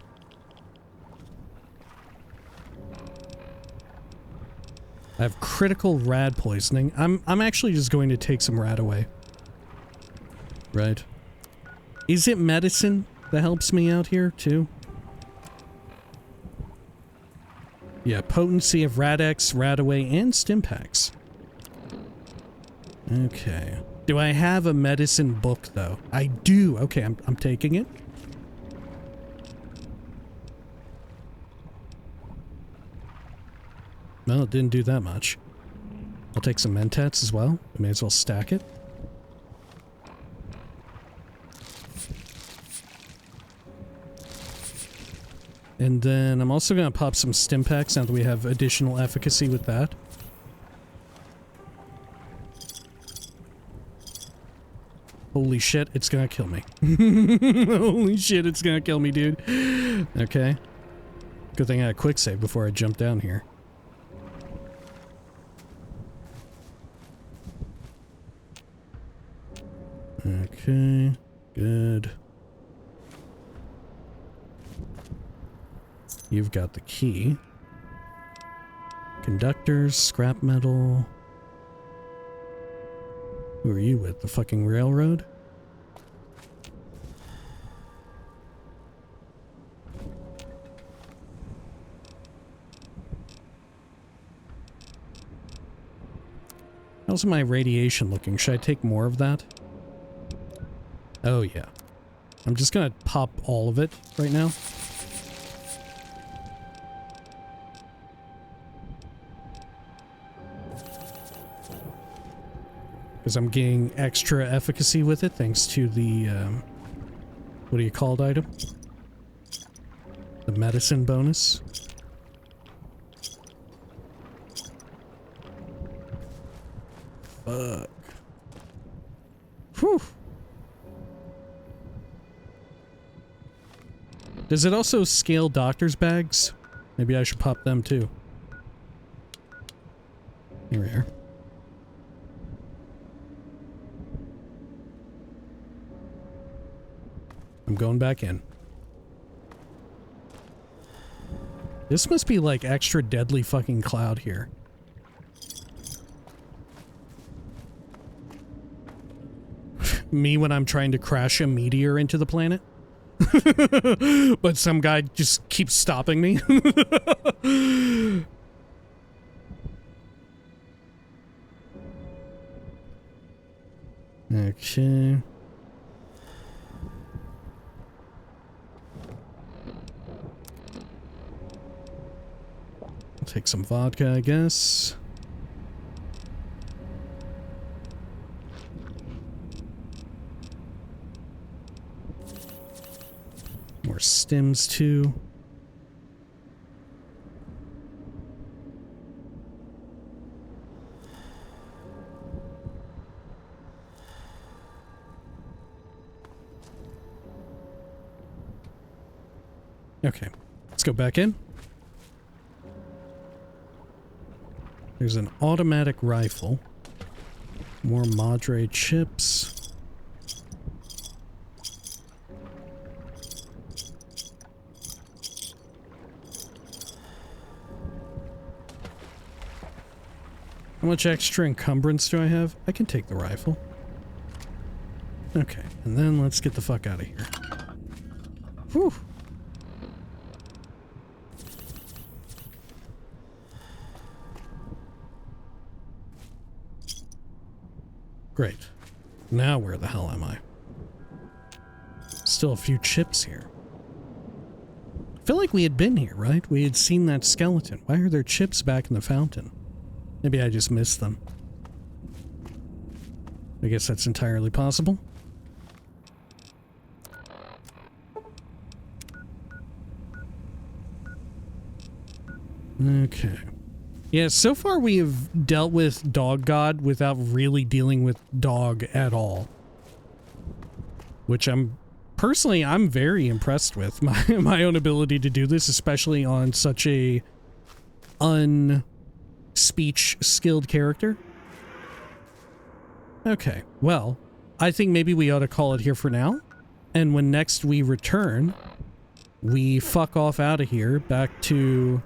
I have critical rad poisoning. I'm actually just going to take some rad away. Right. Is it medicine that helps me out here too? Yeah, potency of Rad-X, Rad-Away, and Stimpaks. Okay. Do I have a medicine book, though? I do. Okay, I'm taking it. Well, it didn't do that much. I'll take some Mentats as well. I may as well stack it. And then I'm also going to pop some Stimpaks now that we have additional efficacy with that. Holy shit, it's going to kill me. Holy shit, it's going to kill me, dude. Okay. Good thing I had a quick save before I jump down here. Okay, good. You've got the key. Conductors, scrap metal. Who are you with? The fucking railroad? How's my radiation looking? Should I take more of that? Oh yeah. I'm just gonna pop all of it right now. Because I'm getting extra efficacy with it thanks to the, what do you call it item? The medicine bonus. Fuck. Whew. Does it also scale doctor's bags? Maybe I should pop them too. Here we are. I'm going back in. This must be like extra deadly fucking cloud here. Me when I'm trying to crash a meteor into the planet. But some guy just keeps stopping me. Okay. I'll take some vodka, I guess. More stims too. Okay, let's go back in. There's an automatic rifle. More Madre chips. How much extra encumbrance do I have? I can take the rifle. Okay, and then let's get the fuck out of here. Whew. Great. Now where the hell am I? Still a few chips here. feel like we had been here, right? We had seen that skeleton. Why are there chips back in the fountain? Maybe I just missed them. I guess that's entirely possible. Okay. Yeah, so far we have dealt with Dog God without really dealing with dog at all. Which I'm very impressed with my own ability to do this, especially on such a unspeech skilled character. Okay, well, I think maybe we ought to call it here for now. And when next we return, we fuck off out of here back to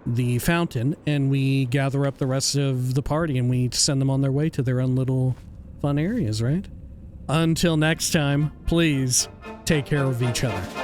the fountain and we gather up the rest of the party and we send them on their way to their own little fun areas, right? Until next time, please take care of each other.